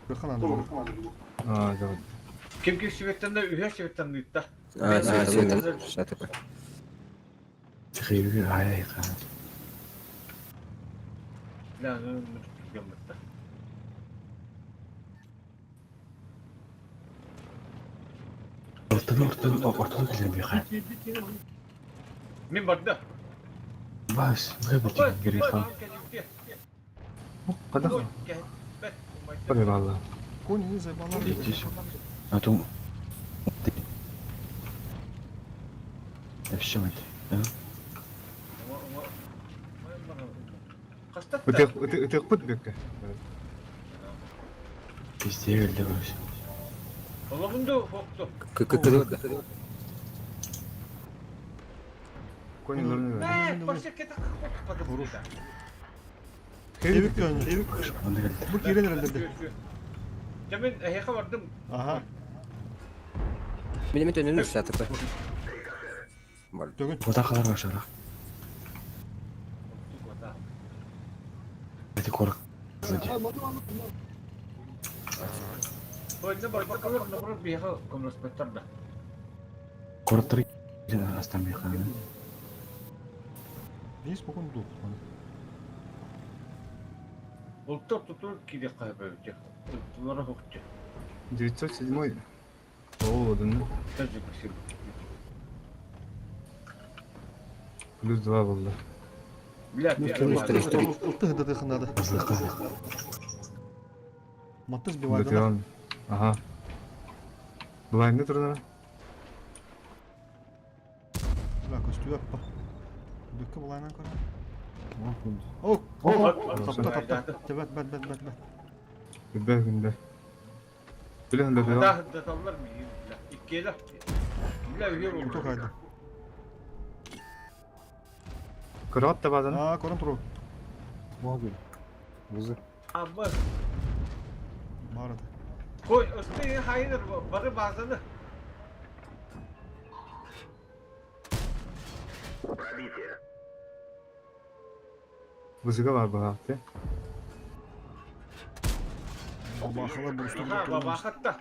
Бахан anda. А, жоқ. Kim sevetten de ühe sevetten de itta. Шатыпы. Хейвге аяй қал. La gömmette. Ортада келем бей қал. Min barda. Бас, ғайбы теген керек қал. Қадақ. Бір балла. Кони не забалал. Здесь. А то... Все это. Үтек бұд бекке. Везде өлді көріс. Oğlumdu hoktu. Кыды. Конилерін Ne? Başka kete hoktu. Evik gönlü. Onu geldi. Bu giren herhalde. Demin heyke vardım. Aha. Минемет өнінің шатыпы. Dögün. Ода қалар башарақ. Әді қорық. Oyunda bakalım ne olur bir heyke konuşmaktan da. Қорықтыр. Астан бей қал. Не спокойно дух. Ultur tutur kide kaybediyor. Ulturlara hoktu. 907 Оу, одан. Tecrübe kısım. Плюс 2 болды. Bilat ya. Улты да надо. Қызлыққа. Матты сбивает. Датион. Ага. Блайнды тұрдана. Бля, костю yappa. Бүккі бұлайнан кора. Oh, Тапта. Бәт. Күнде күнде. Білен Датион. Da tavlar mı? İkkeyle. Bile üye oldu. Kutu kaydı. Кырат та базаны. Aa, korun turu. Мобиль. Вызы. Ama Mağarada. koy üstüne hayır barı bazını. Вызыга бар бұл хақты. Бабахала бұрысты. Ha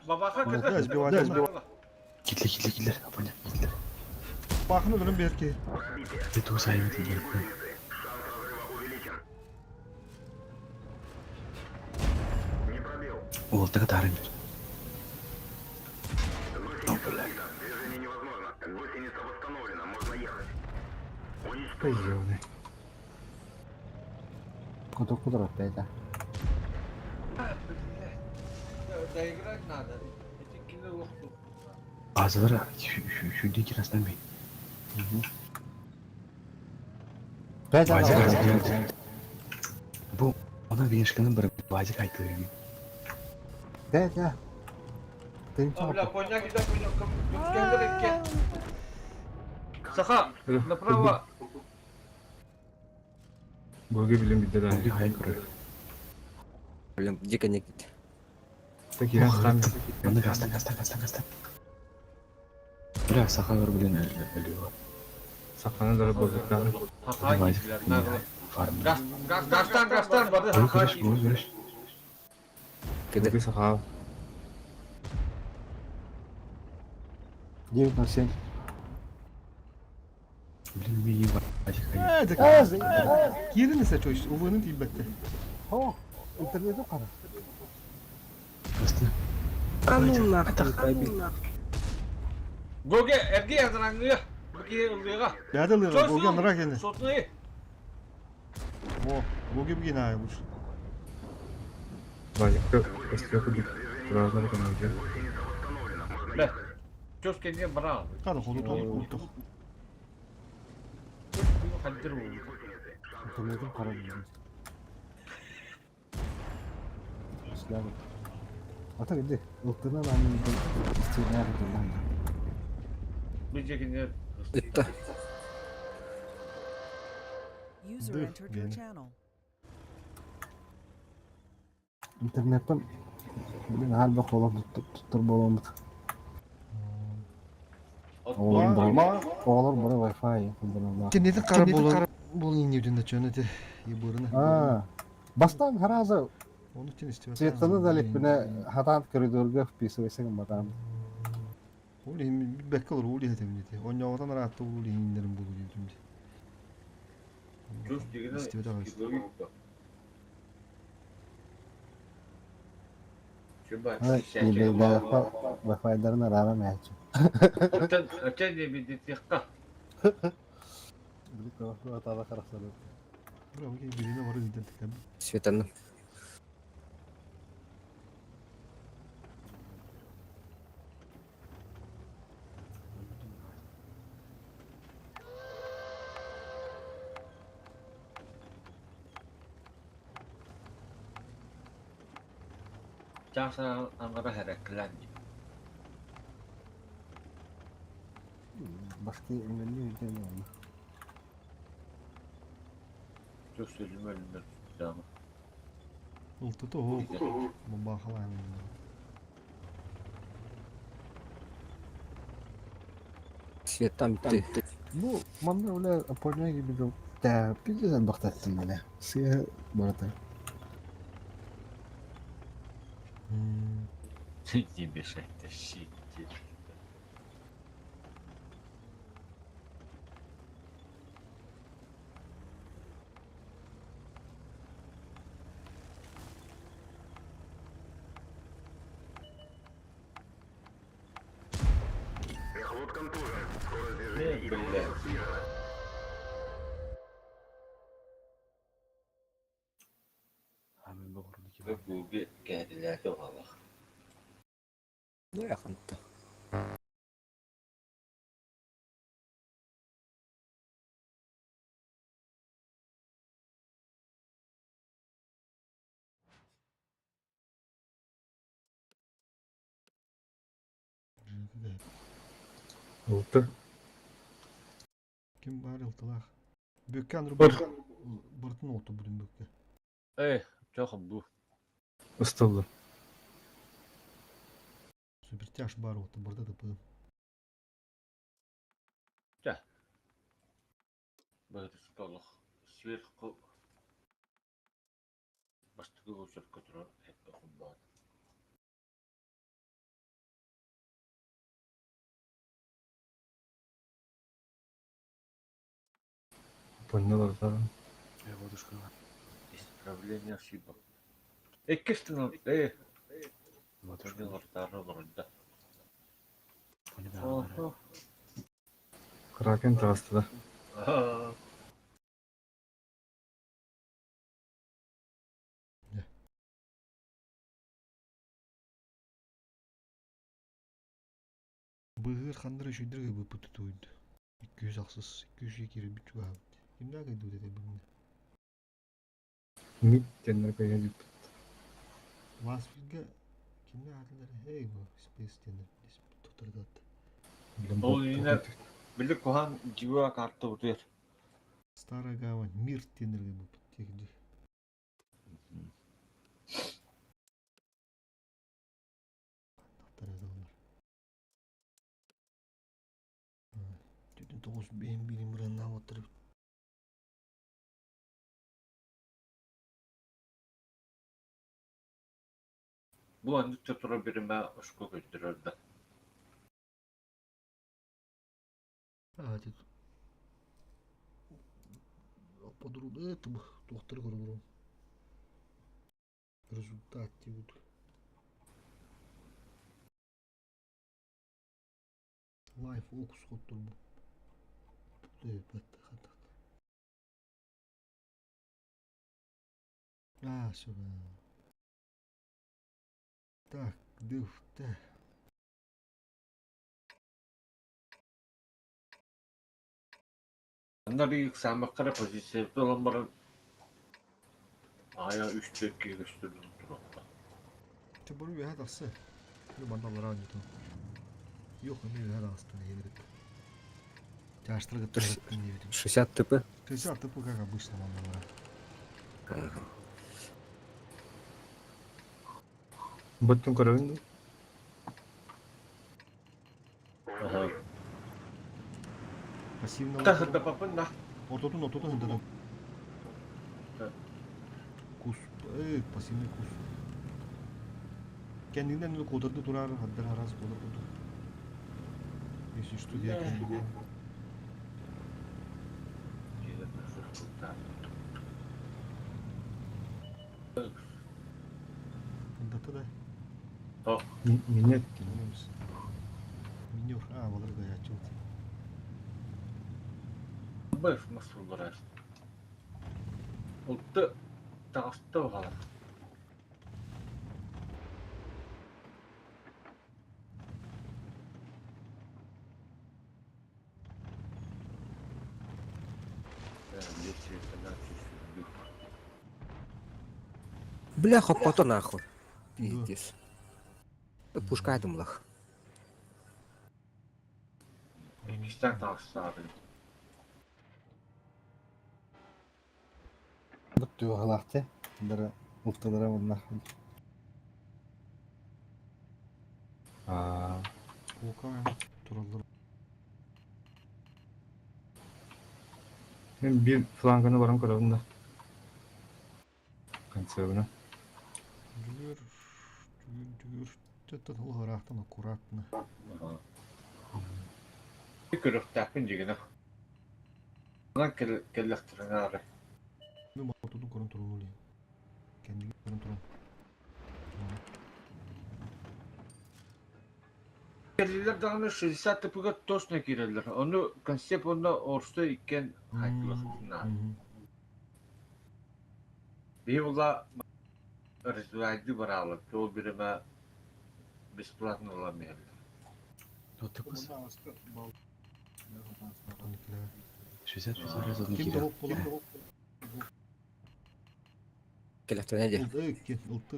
babakat Vallahi kadar. sbivает. Келдер. Апаня, келдер. Бахын өлім берке. Ты сайбы тегер қой. Олтыға тарын. Поезжевный. Куда опять, да? Доиграть надо. Эти кино лохту. Bazıları şu deki rastlan bey. Опять Bazı она. rastlan. Bu ona bir yaşkanın bir bazı kaydı. Опять, да. Ты не Abla чё? konya gider konya. Kendine gel. Saha. Направо. Бөлге білем бідді да. Bir hayal kuruyor. Блин, дико не кит. Так ирен хан. Onu kastan. Bırak sakalar bilen ölüyor. Сақаны дұры бөлгіттағы. Haka gidiler. Narlı. Farm. Gastan barı haka Görüş. Кыды. Бөлге сақалы. 907. Блин, ми їбать, хай. Так. Кирин ise çoğuş. Ulanın tilbette. О, интернету қара. Просто. Goge erge yazılanıyor. Bagi uluyor. Bədəl yığır. Boğan nara geldi. Sotunu. О, боги бги најбуш. Валикті өстіге құдық. Тұразлары кана өте. Бе. Çöz kendine bırak. Кады ходу толуп курдук. Haldir bu. Интернету қара дейміз. Сіләгі. Ата кенде, ұлттынан аныңдың сценарий дұрдан. Bir çekinde. Bitti. User Dur, entered your yani. channel. Интернеттен білін әлбі қолын тұттыр болуымыз. Oğlum bulma. Oğlum bura Wi-Fi kullanılma. Тенедин кара болон болын невден чөнөтө ебурына. А, бастан хараза Onu için istiyor. светаны да леппіне хатан коридорга вписывайсың мадам. Ол эми бекке olur ул этем дете. Оньоготан раатта ул индерим болу дедим. Çöz çekinde. İstiyor da var. Ай, Wi-Fi-ларын арам яачы. Öten diye bir ditikka. Билик калафы атала карасалар. Бирок бирине бар интернеттен. Светанның. Çarşı angara hareketlendi. Башкы эмелли үйден алма. Çöz sözüm ölümden tutamı. Ултыты о. Бомба халан. Светтан бітті. Ну, манда үле апорня gibi de да, пизден бактаттым мене. Сия барата. Тебе шахта щитит. Не, блядь. Амен боғырын ки. Goge geldiler de valla. Ne yakındı? Ұлты. Kim бар ылтылах. Бөккөн Бар. быртын оту бүгүн бөккө. Çok bu. Ұстылды. Супертяж бар оту бырда да бу. Böyle stoluk. Sверху. Başka uçak götürür. Hep dokundu. Поняла, да. Я водушка. Исправление ошибок. Кистин, Водушка. Понял, второй вроде. Поняла. Кракен тасты да. Быгыр хандыры шүйдірге бұпыты тойды. 200 ақсыз, 200 кері бүт жуа. Кімді ағайды өтеді бүгінді? Мид тенер кайга дип. Васпилге кімді ағылары? Эй, бұл спейс тенер. Тұқтырды атты. Ол yine birlik kohan civa kartı vuruyor. Старая гавань, мир тенерге бұпыт тегінде. Тақтар азалар. Түтін 9 бейін бейін бұрынна отырып. Bu anlık tutura birime hoşku götürürdü. А, тут... Подруга, это бы, доктор говорю. Результат вот. Лайф окус хотtur bu. Evet, hadi. А, сюда. Так, дыв, да. Onlar ilk samaklara pozisyonda olanların aya 3-4 gösterdim durumda. Ты bunu bir hadi asıl. Bu bandallar aynı tam. Yok, bir hadi aslında yedirip. Çarşıtırı gıttırıp ne bileyim. 60 ТП. Ты сам ты как обычно bandallara. Бөттүн көрөбүн. Aha. Пассивно. Tahırda papın da. Ототун хынтыдан. Кус. Пассивный кус. Kendinden öyle kodurdu durar, hadder haraz kodurdu. Если что, я kendim. Hındatı da. Oh. Минет. Bilmiyoruz. Minyor. Ha, balık da açıldı. Бэф насыл барар. Ултты тағысты оғалар. Бляха, кота нахуй. Да. Пиздец. Пушка айтымлах. İkisinden tağısты abi. Бут югалахты. Дара уктадара мынах. Ока туралар. Мен bir фланганы барам көрөбүн да. Концевна. Жүгір. Это толғырақтан аккуратно. Bir kırıqtaqın jigini. Lan kellektirin ağrı. Мен мотодун көрін тұрын өлейін. Кәндігі көрін тұрын. Kelliler dağını 60 tıpıga tosna girerler. Onu konsept onda orsta iken haytlıqsınlar. Bir ola rezultatı var alıp, o birime бесплатно olamıyorlar. Отыкыз. Мотоникілер. 60 раз одну Кем кире. тоғып болар? Келектер неде? Ылты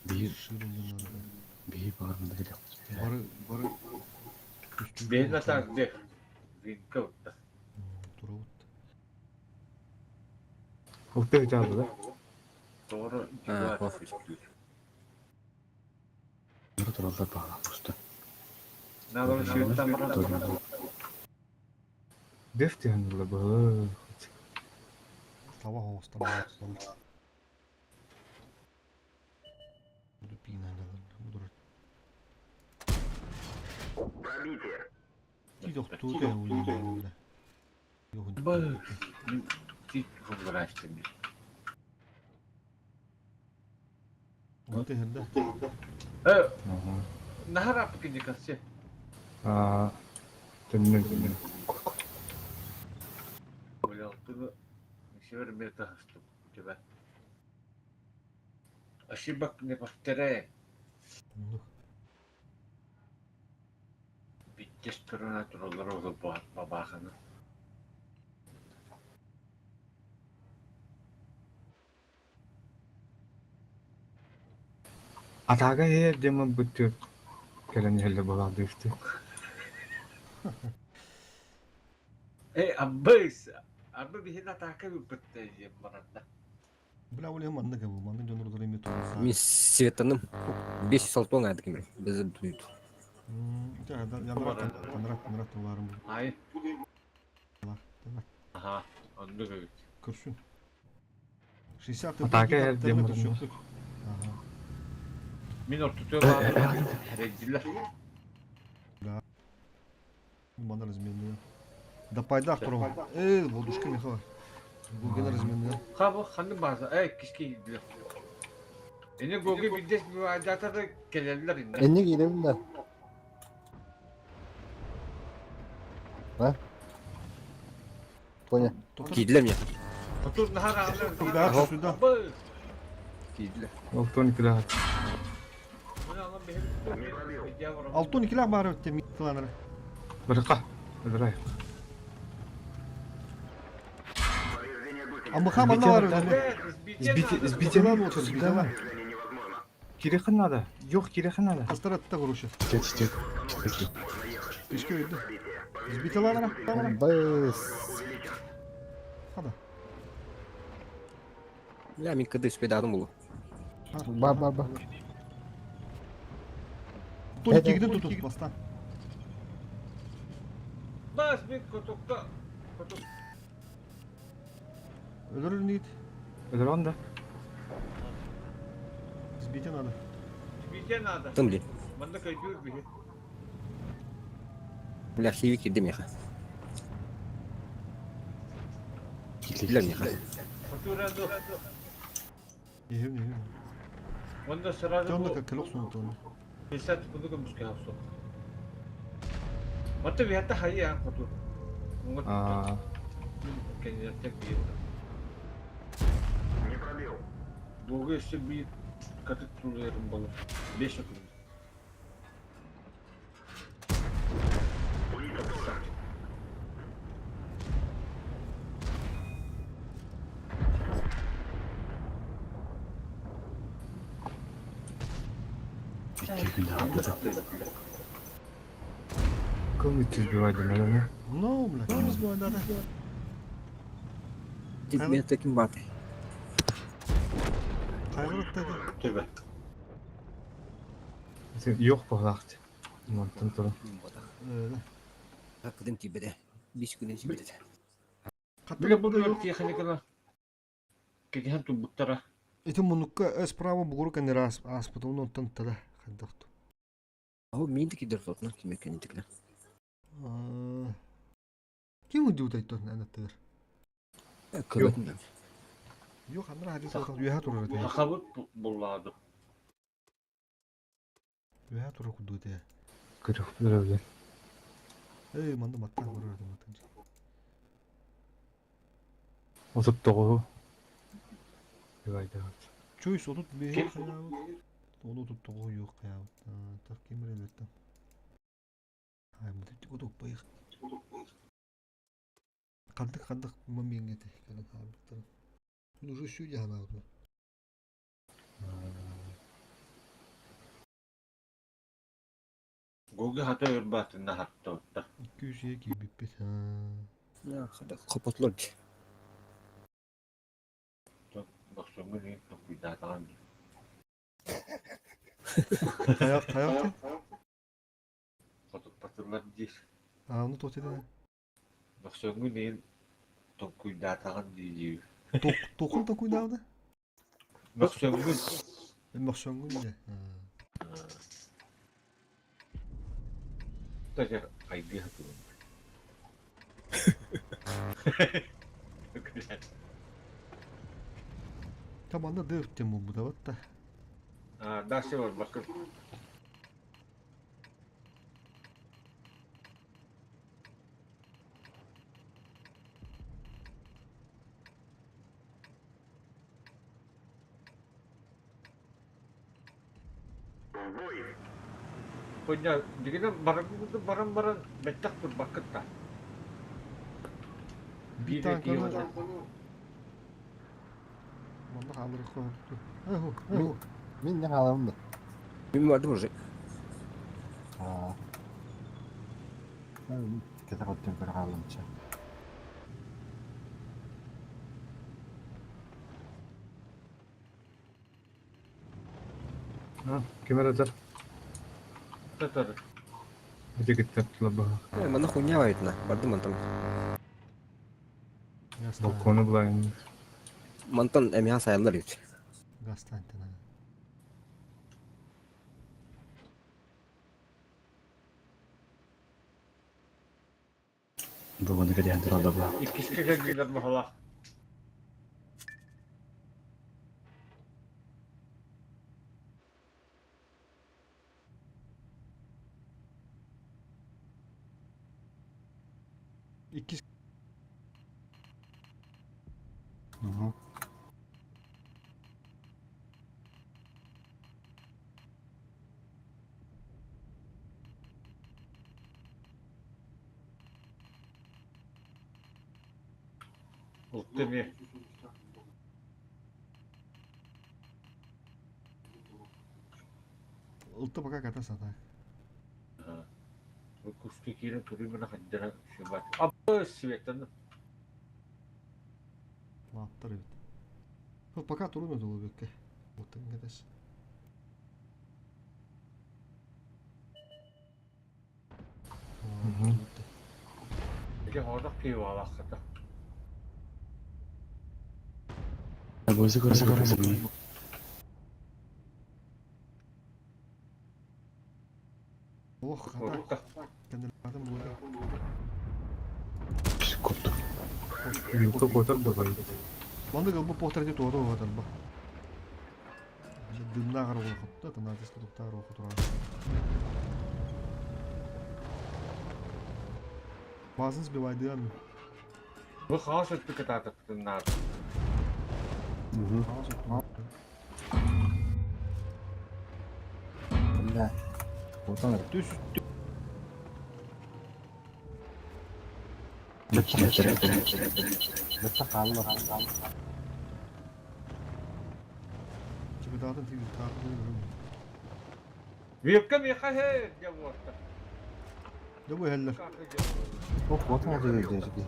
Bir шырылдың арада. bir bağırmada gerek. Бары Ben de takdir. Vinka usta. Тура вот. Успех жазды да. Doğru. Of. Нұры туралдар бағалап ұсты. Надо шүйттен барады. Деф дегенде баа. Сава хоостан барады. Буду пинайдалар. Будурат. Тидок тууда өлейін. Бай. Тит фунграшты. Оты херде. Нахар апы кинде кассе. Төннөн. Ойлалтығы нешевер мета хастым. Тебе. Ошибок не повторяй. Биттес тұрына тұралар оғы бабақаны. Атага дема бүттү. Келен елде болар дефти. Аббайс. Аббай bir heda taka bir bitti baranda. Бля, өлейін манда кәбі. Манда жонырдар еме тұрын. Мен светаным 506 оңайды кемер. Бізді дүйді. Танырат тұрларым бұл. Hayır. Aha. Onu evet. Көрсін. 60 Атака дема. Minor tutuyorlar. Reddiler. Банда разменные. Да пайдах туру. Водушка меха. Гугена разменна. Хабы ханны база. Кişki gidiyor. Ene gogi bides bir adata da gelirler inne. Enni girebilirler. Ha? Ponya. Giydiler mi ya? Otur nahar ağlar. Daha suda. Abı. Giydiler. 12 daha. Bunu alan bir hep var. 6-12 lar bari ötte mitlanları. Bırqa. Bırqa. Ama hamanda var öyle. Избитен отыр, избитен. Кирехан надо. Yok кирехан надо. Астарат та хороша. Тет. Пешке öldü. Збиталара. Бэс. Hadi. Ya min kıdı üspedadın bulu. Бар. Tonik gidin tutun bastan. Bas bir kutukta. Kutuk. Ölür nit. Öder onda. Збитен надо. Bir nada. Tım li. Banda kayıyor bir. Ya hivi kirdim ya. Giydiler mi ya? Oturando. Yevni. Banda sırada Canlı bu. kakılok sonu tonu. Esat bunu kamus kaya so. Mata bir hatta hayır ya kutu. Aa, Kenya tek bir. Bu işte bir katık tuluyorum balı. 5 okul. İki gün atladı. kıl 300 adamı. No, bля. Kimiz bu anda da? Gitmeye tekin batı. Kaygılık dedi. Tübe. Yok bu vakti. Mantın turu. Öyle. Hakikaten tibede. Bir gün için dedi. Bile bu yok ki hani Kaya tu butara. Это мунукка справа бугурук не раз аспатон онтан тада хаддахту. Ama min de gider sotna kime kendi tikler. Kim udu tayton anatır? Kıvatın da. Yok andra hadis oldu. Yuha turur te. Akabut bulladı. Yuha turur kudu te. Kırık bir öyle. Manda mattan vurur te mattan. Otup doğu. Yuvayda. Çoy sodut be. Kim? Onu tuttu o yok ya. Tak kim relette. Hay mı tuttu o da bayık. Kandık mami ngete. Kana abi. Уже şu yana oldu. Gogi hata yorbatında hatta otta. 200 gibi bir ha. Ya hadi kapatlar ki. Bakıyorum ne çok bir daha tamam. Hayat. Foto patırlar değil. Onu totede. Bakıyorum ne çok bir daha tamam diyor. Tokun da kuydavdı. Bakıyorum Ben bakşangun ya. Taca aydı hatırlıyorum. Tamam da dörtte bu da vatta. Daha şey var bakın. Punya, jadi barang itu barang-barang becak berbakat tak. Bir tane kanı. Vallahi alır korktu. Min ne halamda. Min vardı mı orada? Ha. Ben kete koydum bir halamça. Ha, kemer atar. Tatar. Hadi git tatlı bak. Bana kunya var etna. Vardı mantan. Balkonu bulayım. Mantan emya sayarlar yok. Gastan tane. Bunu kadar durada bu. İkisi geldiler bu hala. İki Aha. Ultu ne? ıltı baka kata sata. Bu kustu kirin turu bana haddana şu bak. Abla sivetten. Maattar evet. Hop baka turun ödü bu bükke. Muhtemelen gides. Bir orada piva hakikaten. Gözü gözü gözü. Oh kata. Orada. Kendini adam buldu. Koptu. Yuka kotar da baydı. Manda gal bu portreti doğru o adam bak. Dımna qarı qo'yib da, tana tez tutar o'qib turadi. Bazı sbivaydı yani. Bu xas etdi ki tatlıktan nar. لا وطلع Düz. بتقع الله Çıbıdağdan TV takip Büyükke mi he cevapta. Ne bu heller? اوف وطلع جاي جاي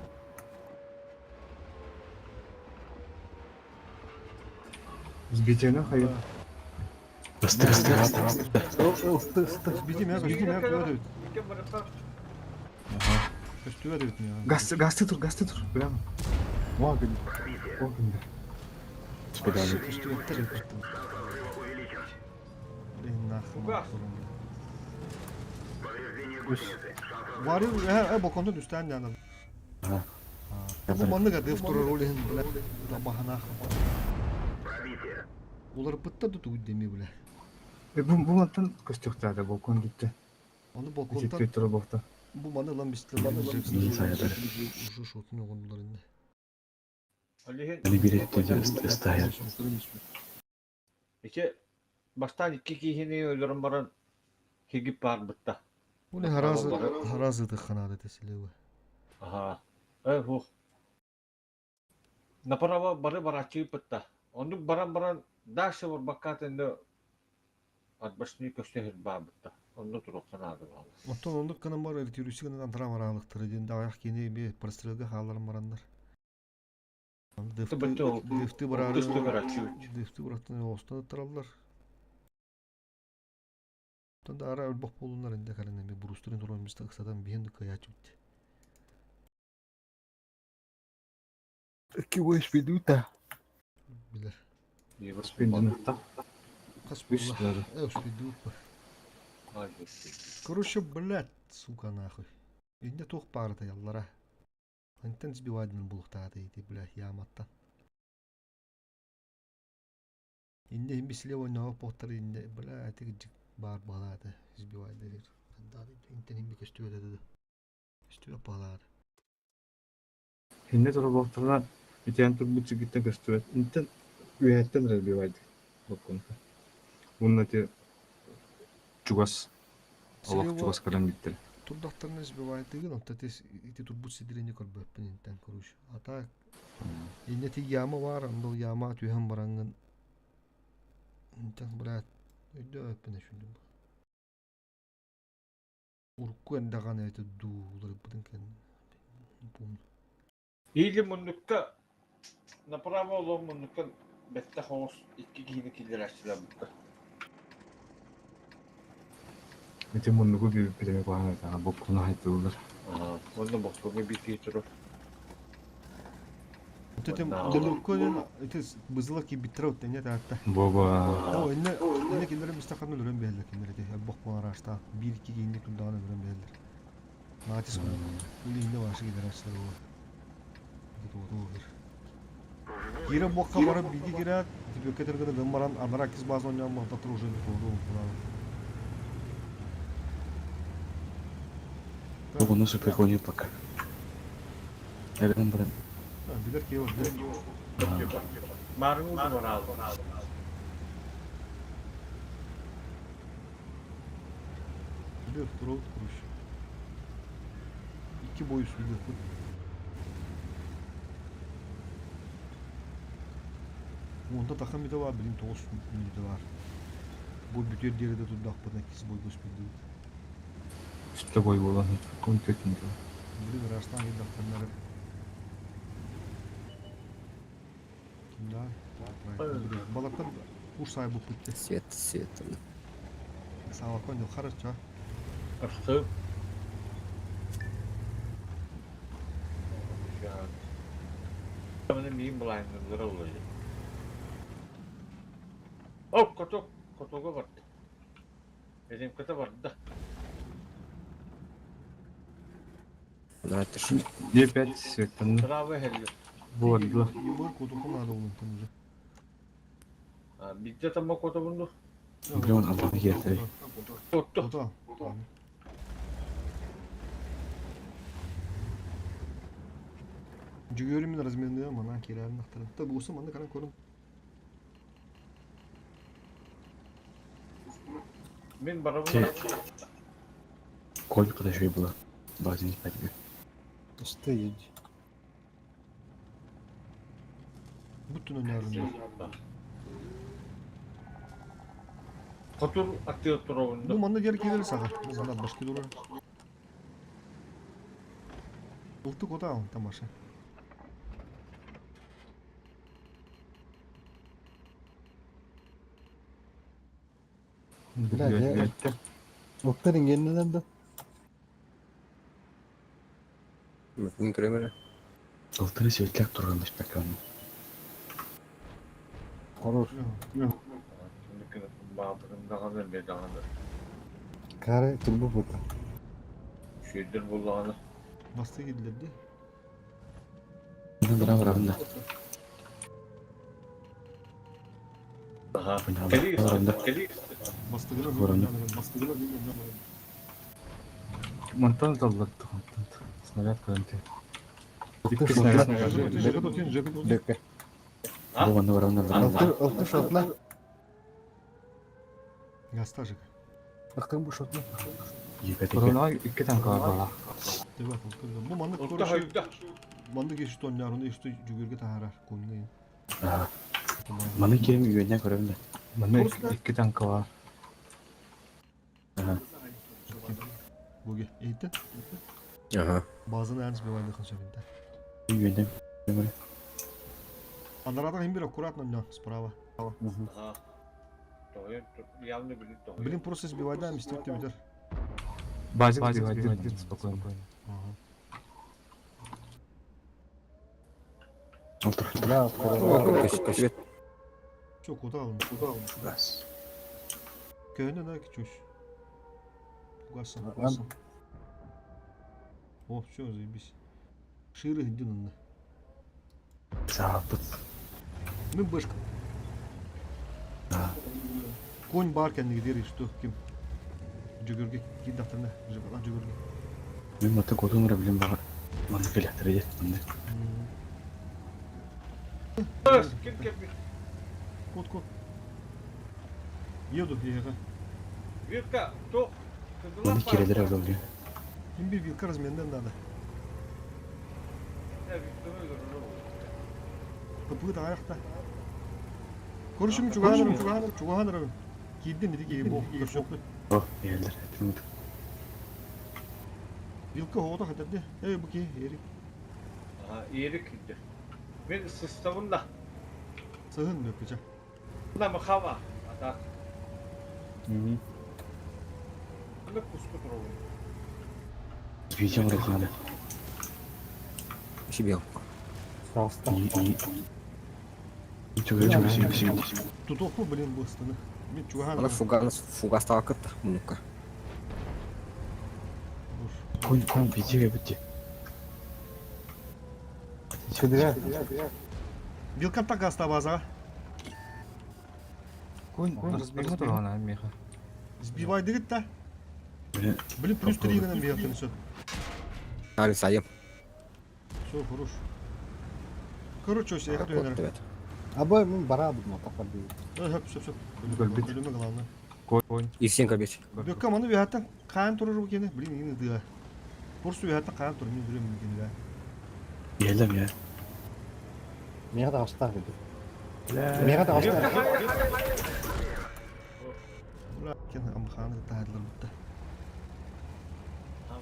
Збитene hayır. Bastı bastı bastı. Bizim ya, böyle evet. Kim bırakır? Üstüne de bitmiyor. Gazete dur. Bilemem. واقف Bakın. Spedali. Üstüne de bitmiyor. Ben nakım. Var ya, bu konuda üstten yani. Ha. Bu manlı kadar iftura rolü hem bile da bahana. Ular pıtta tutu demi bile. Bu mantan köstükte bu konu gitti. Onu bu Bizi konuda Twitter'a baktı. bu manı lan bistir. İyi sayılır. Şu şotun oğullar indi. Alihin Beni bir etti istahya. iki baştan iki kişini öldürün baran higip var bıtta. Bu ne harazı da kanadı tesili bu. Aha. Hu. Naparava barı baraçı bıtta. Onu baran daşı var bakatında adbaşını köstehir babıtta. Onu turuk kanadı var. Ondan onda kanım var ertiyürüsü kanı antara varalıktır. Dinde ayak yeni bir parastırıga halarım baranlar. Defti bararı. Üstü baraçı. Defti bıraktığını osta tarallar. Tanda ara ölbak bolunlar inde kalenen bir burusturun duran biz taksadan bir hendik kaya çıktı. كي واش بدوته Bilir. Spincinlikte. Kas Üstleri. Eus bir dup. Короче, блядь, сука нахуй. Инде тух парта яллара. Антен сбивадын булуктааты ити, блядь, яматтан. Инде им бисле ойноо поттар инде, блядь, тигижик бар балады. Сбивайды дер. Андады интен им бекестүө dedi. Стүө балады. Hinne sonra baktığında bir tane tur bu çıkıkta gösteriyor. İnten üyetten de bir vardı. Bakın. Bunun adı Çugas. Allah Çugas kalem gitti. Турдактарны сбивайды, онта тес ити турбут сидирене көрбөппүн интен коруш. Ата инде ти яма бар, андол яма түйһөн барангын. Интен блядь, өйдө өппүн шундый. Урку эндаган эти дуулар бутын кен. Бум. İyili munlukta naparava olan munlukta bette hoş iki kişini killerleştiler butta. Bütün bunu bir birine bağlı. Bu konu ait olur. Onu bakımı bir titro. Вот этим долуконен эти бызлыки битрау тенет атта. Baba. О, инне киндер мистакан өлөрөн бэлдер киндер эти бок болар ашта. 1-2 кинди турдан өлөрөн бэлдер. Natis bu. Ülinde başı gider açlar o. Git oğdu olur. Kira bokka barıp bilgi girer. Tipe ketergede dımmaran anarakis bazı oynayan muhtatır уже bir oldu. Luego no se pegó ni para acá. Era un buen. Bilir ki o. Marun ucu var aldı. Bilir Troll kuruş. İki boy üstü bilir. Onda takım bir de var bilin toğuz bir de var. Bu bütün diğeri de tuttu akbına ikisi boy gösteriyor. Üstte boy olan konu kötüydü. Bilir Arslan gibi daktanları. Kim daha? Balaktan kurs sahibi bitti. Свет. Sağ bakın yukarı çağ. Irkı. Benim iyiyim bulayım. Zıra olacak. Oh kotoga vardı. Benim kıta vardı da. Ну это ж Где 5 светлый? Sıra ve heliyor. Вот, да. Yıllar kodu надо onun tanıcı. Bizde tamam koto bunu. Блин, а там есть. Koto. Kodu al. Cügörümün разменные ama lan kiralın aktarım. Tabi olsa bana karan korun. Ben bana Şey, bunu. Сколько еще и было? Базин не пойдет. Стоїть. Bütün öneriler. Kotur atıyor Bu turunda. manda diğer gelir sağa. Bu manda başka doğru. Ultu kodu al tamaşa. Блядь, Oktar'ın kendine de. Мөкин кремере. Алтыры светляк турган стакан. Horor. Şimdi bağırtığında kadar bir daha da. Kare turbu bu. Şeydir bullağını. Bastı gidildi. Браво, равно. Aha. Bravo. Geliyor. Bravo. Geliyor. Bastı gına Korona. Bastı gına Монтан заллатты. Снаряд көлөнтө. Oktar Икки şortla. снаряд. Jacket atıyorsun jacket atıyorsun. Dökke. Равно. Oktar şortla. Gasta jacket. Oktar bu şortla. Ебать, Корона икки танка бала. Devat Oktar. Bu manda Ulta koruş. hayda. Manda geçti onlarında işte cügürge taharar koyunlayın. Маны керем үйөнө көрөмүн. Мына икки танка бар. Bugi. Eğitti. Ага. Bazını ernst bir vardı konuşabilirdi. Үйөнө. Анарада hem bir аккуратно дня справа. Aha. Doğru. Явно были то. Блин, просто сбиваем, мистер битер. Базик сбивает спокойно. Алтыр. Bля, Oktar. Свет. Все, куда он? Раз. Köyünde daha ki çöş. Ugarsın, Lan. ugarsın. Oh, все, заебись. Ширы иди на. Запад. Ну, башка. Конь бар kendi gider işte kim? Cügürge git daftarına. Lan cügürge. Мен мата котумра билем бар. Маны келектер эт мында. Kim kepmiş? Kod. Еду, ega. Virka. Çok. Маны керелер алып. Kim bir vilka разменden надо. Kapıyı da ayakta. Konuşum çugahanırım. Giydin dedi ki bu köşekli. О, келдер. Vilka hoda kadar bu ki erik. Aha. İyilik gitti. Ben sıstavında. Sığın dökecek. Bunda mı hava? Ata. Ne kusku turunda. Видим рахмана. Себе. Sağsta. Чуга. Tutok mu bilin bu ıstını? Bir Ана çugahanırım. фуга стала кытта. Мунука. Кон битиге бити. Кыдыга. Билкапта гаста база. Кун разбегу тұрған меха. Сбивай дегит та. Блин, Блин, плюс 3 гынан бияттын сөп. Али сайым. Все, хорош. Короче, все, я хочу генерал. Абай мен барабыз ма тапарды. Сөп. Көлбит. Көлөмө главное. Конь. Ирсенка беш. Бөккө маны бияттан каан турur bu kene. Блин, yine dığa. Kursu bияттан каан турur, мен билем кene. елем я. Мега да астар dedi. Мега да астар. Ulan kene am khaanı da taadlar mutta.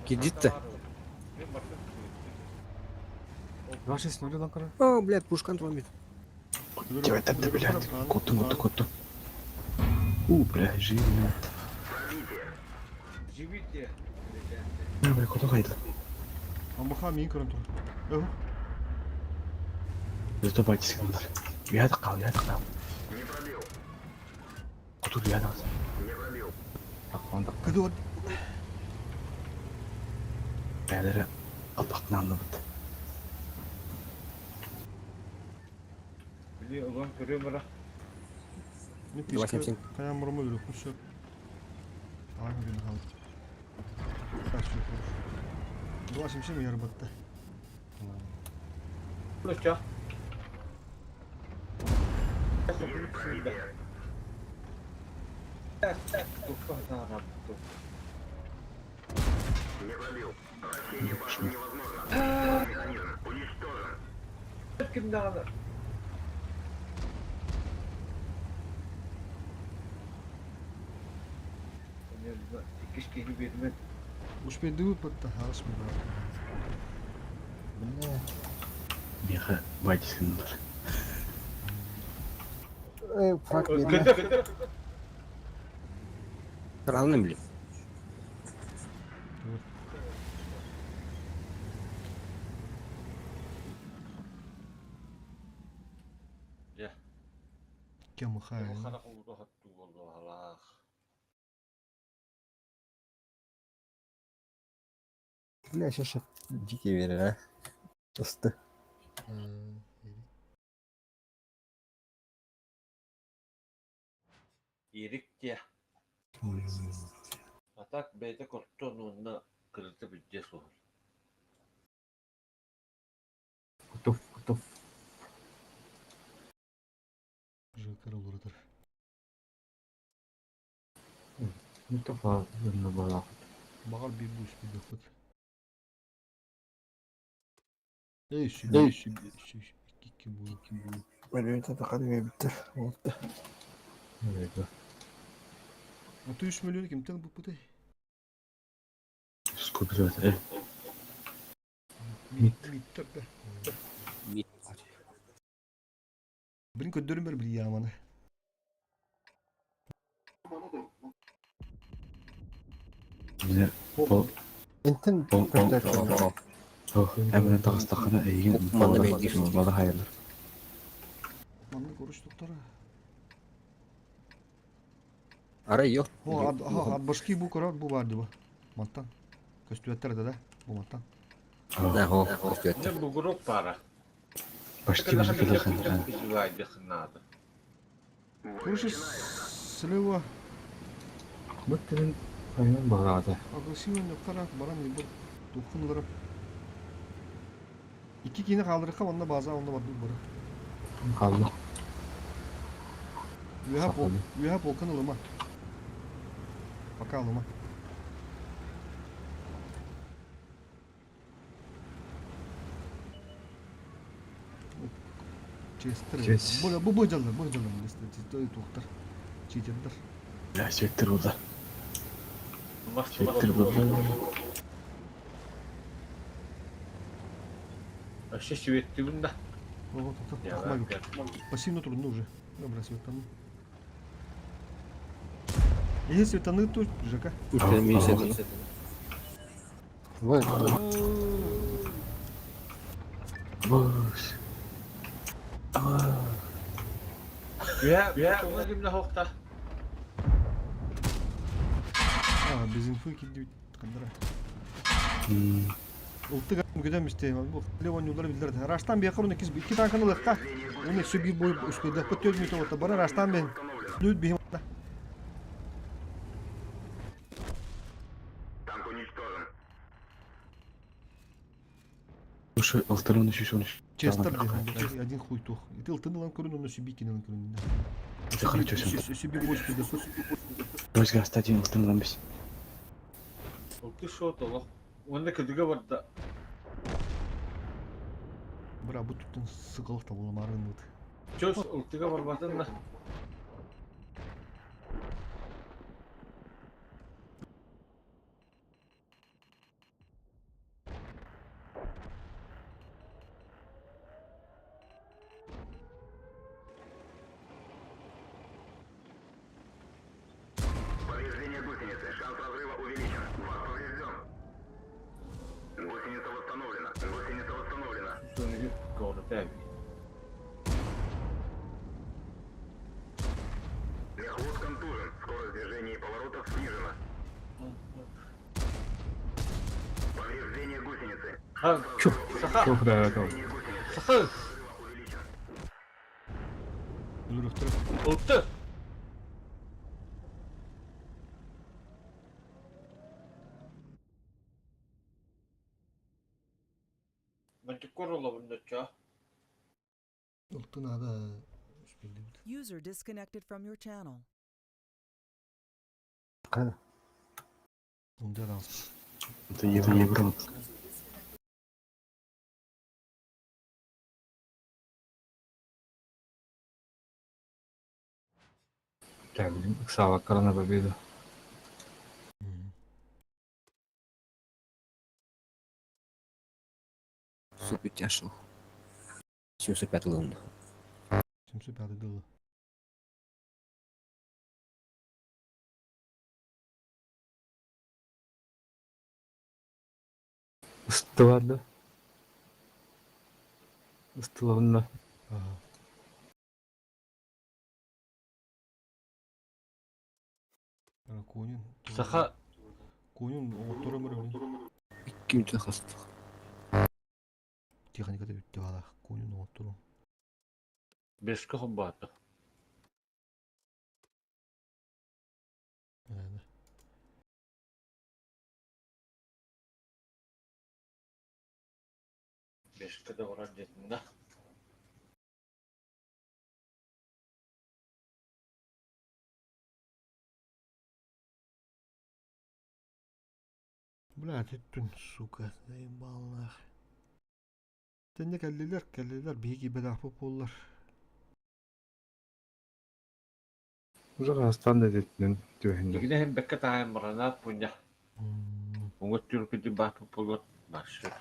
Кидит-то. Ваши смотрю на кара. О, блядь, пушкан тромит. Давай так, да, блядь. Коту. Бля, живи, бля. Живите. Бля, коту кайда. Am khaан мен көрөн тур. Зато байтис калдар. Уяда кал. Коту уяда. Кыды вот. Бәлері алпақтың анлыбыд. Били ulan görüyor mu? Мен Давай, тишке Семсен. каян мұрымы өліп мүші. Ағы бені қалды. Хорошо. Два Семсен ярбатты. Площа. Kim daha? Кишки бермен. Уж мен дүйіп бітті, хағыс мен бар. Меха байтис калдар. Фраг берme. Странным, блин. Кем мұхайын. Хана oldu hattı oldu Allah. Бля, сейчас дикий верер, а. Досты. Erik diye. Atak beyde korktuğun onunla kırıldı bir cesur. Кутов. Жакар олырдыр. Кутов ağzında bala. Мағар bir bu üstü döküt. İki bu. Böyle de kademe bitti. Oldu. Evet. 3 milyon kimden bu putay? Скупили это. Mittir be. Мид. Birin köddörüm bir yamanı. Bize bu Entin Bom- köfte Emre dağıstaqına eğin Manda bekliyorsun. Bala hayırlar. Manlı koruş doktora. Ara yok. Ad başki bu karar bu vardı bu. Mantan. Köstüvetler de bu mantan. Да, о, кофе. Ne bu grup para? Почти уже килохан. Живайdı kınadı. Koruş Слева. Bıttırın kaynan bağırdı. Agresivен yokkara baran bu dokunları. İki kine kaldırık onda baza onda var bu. Kaldı. Üye polkan ılıma. Baka ılıma. Chester. Bu bıcalı. Doktor. Çiğdemdir. Ya çektir burada. Maç Çektir burada. Aşı şivetti bunda. Ya Пассивно трудно уже. Добра, светану. Если светаны, то ЖК. Vay. Boş. Ya, ona kimle hokta. Безинфы кидают. Кандра. Ultu giden işte bu Levon yolları bildirdi. Raştan bir yakın iki tankını lıkka. Onu sübü boy üstüde pötüz mütü orta. Bana raştan ben. Lüt bihim. Слушай, Алтарон еще он Честер дихim. Один хуй тух. И ты ылтын лан көрін, оны sübü kinin көрін. Хорошо, все. Sübü boy üstüde. Друзья, стадион Алтарон бес. Ulti şort ola. Onda kıdıga var da. Bıra bu tutun sıkılık da oğlum arındı. Çöz ultiga var batın da. Повреждение гусеницы. Шанс разрыва увеличен. Вас поврежден. Гусеница восстановлена. Гусеница восстановлена. Sonra bir konu tabi. Мехвод контужен. Скорость движения и поворотов снижена. Повреждение гусеницы. Ha, saka, Çok rahat ol. saka. Увеличен. Lürüftürüp. Ulti. Bence korola bunda ça. Iltın adı. User disconnected from your channel. Kada. Onda dans. Это Евро. Ya bileyim, sağ karana babıydı. Супер тяжело. 75 лун. 75 дылы. Isıtı vardı. Isıtılarında. Aha. Ана конин. Saka. Конин оттора мөрөүнүн. 2 минут хастык. Техникада бүтті бала. Конин оттору. Beşke hobbatı. Yani. Beşke de var adetinde. Блядь, иттүн, сука, дейм баллар. Тенне келлилер, биги бедах популлар. Uzak hastan dedikten tühende. Yine hem bekka tahan marana punya. Ungut Türkiye'de bahtu pulut başı.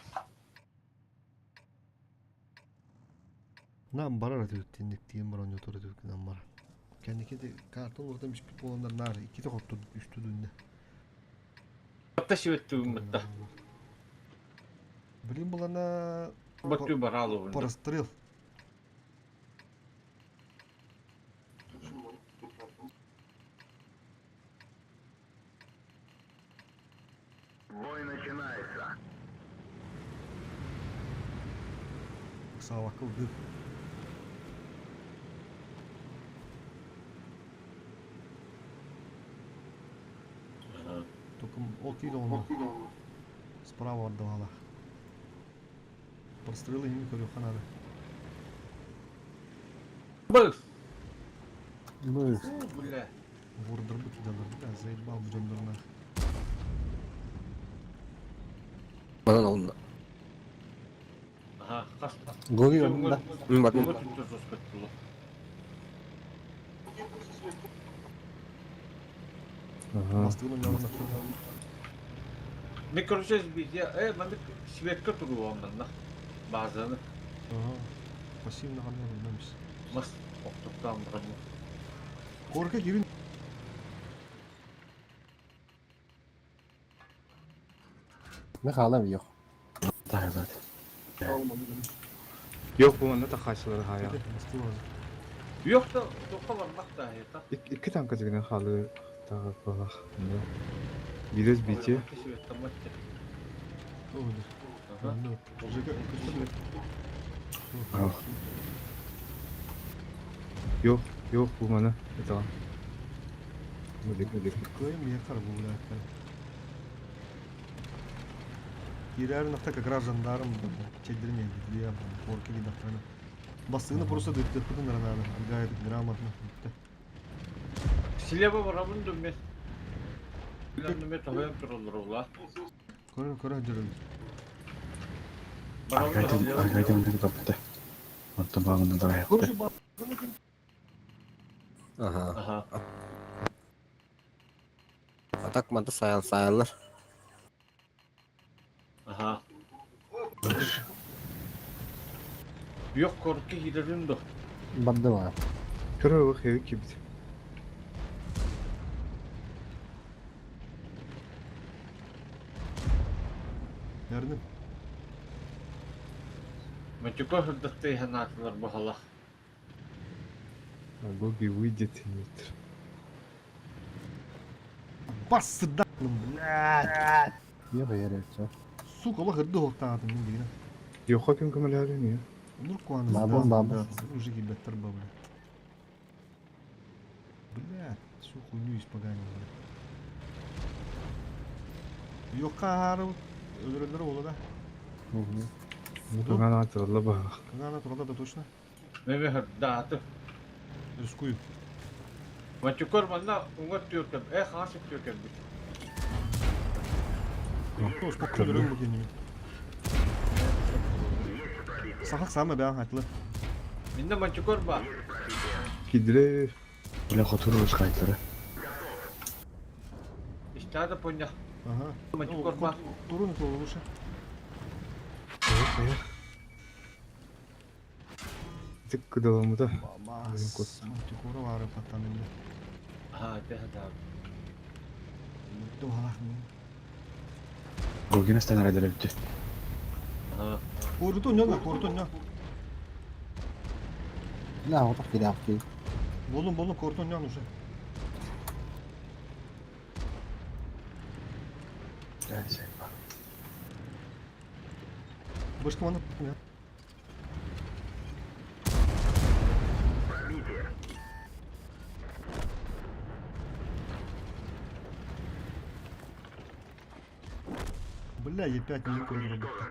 Nam barar atıyor, tindik diyeyim baran yotor atıyor ki nam barar. Kendiki de karton orada bir olanlar nar, iki de korktu üstü dünde. Hatta şivettu ümmette. Bileyim bulana Battu baralı bunda. parastırıl. Бой начинается. Sağ akıldı. Только окей он. Справа отдавала. Прострелы ими корюха надо. Bıs. Ну, Bula. Вурдыр бы кидалар. Да, заебал bu canlarına. Бадан алынды. Aha, kasta. Гоги да. Батын. Ungut tuttu sospetulu. Aha. Bastığının yanına. Mikroses biz ya, ben de şivetka turu ondan da. Bazılarını. Aha. Пассивно қалмай bilmemiş. Mas oktuktan bırakma. Korka girin. Ne kalam yok. Да, да. Yok bu anda da karşıları haya. Bastığı lazım. Yok da topa var bak da ya. İki tankacıkın halı daha bak. Biraz bici. Şivetka maçı. Oldu. Aha. Oldu. Жека, кыстыр. Ах, Yok, yok bu bana. Tamam. Ödek. Коем я карбу, блядь. Кирярин авто как раз жандарм, чедерме, я порки гидахтана. Бастыгыны просто дөттөпүдүн рананы, гайд грамотно. Silebe varamın dönme. Bilen tavaya durulur ola. Көрө жүрөбүз. аргайда мындай тапты. Отто багында да аякты. Ага. Aha. Атакмады саялар. Aha. Yok korku giderim de. Bandı var. Kırı bak evi gibi. Ярдым. Матюко хırdıktı hanatlar bu hala. Боги выйдет и нет. Бас сюда, блядь. Yere yere çal. Сука, ла хырды хоктаатын мен деген. Yok hapim kamerayı ne ya? Нур куаны. Бабам. Уже гибеттер бабы. Блядь, всю хуйню испоганил, блядь. Юкка харып öldürüldür oğlu da. Bu bana hatırla bak. Kana turada da точно. Meme hırdatı. Рискую. Матюкор bana ungat diyorken. Hasip diyorken. Кто спокойно рынок где-нибудь. Сахак самый бян хатlı. Minde matюкор var. Gidire. Бля, хотуру скайтлары. İşte de ponya. Ага. Матюкор var. Турун это лучше. Tık kıdalımı da. Мас. Мантикора var паттанында. Ha de hadi. Дуалах. Гогина стан арайдалыпты. Ha. Корутон не, корутон не. La o da kidapki. Болун корутон не уже. Бышка маны. Бля, Е5 не көрінді бұтта.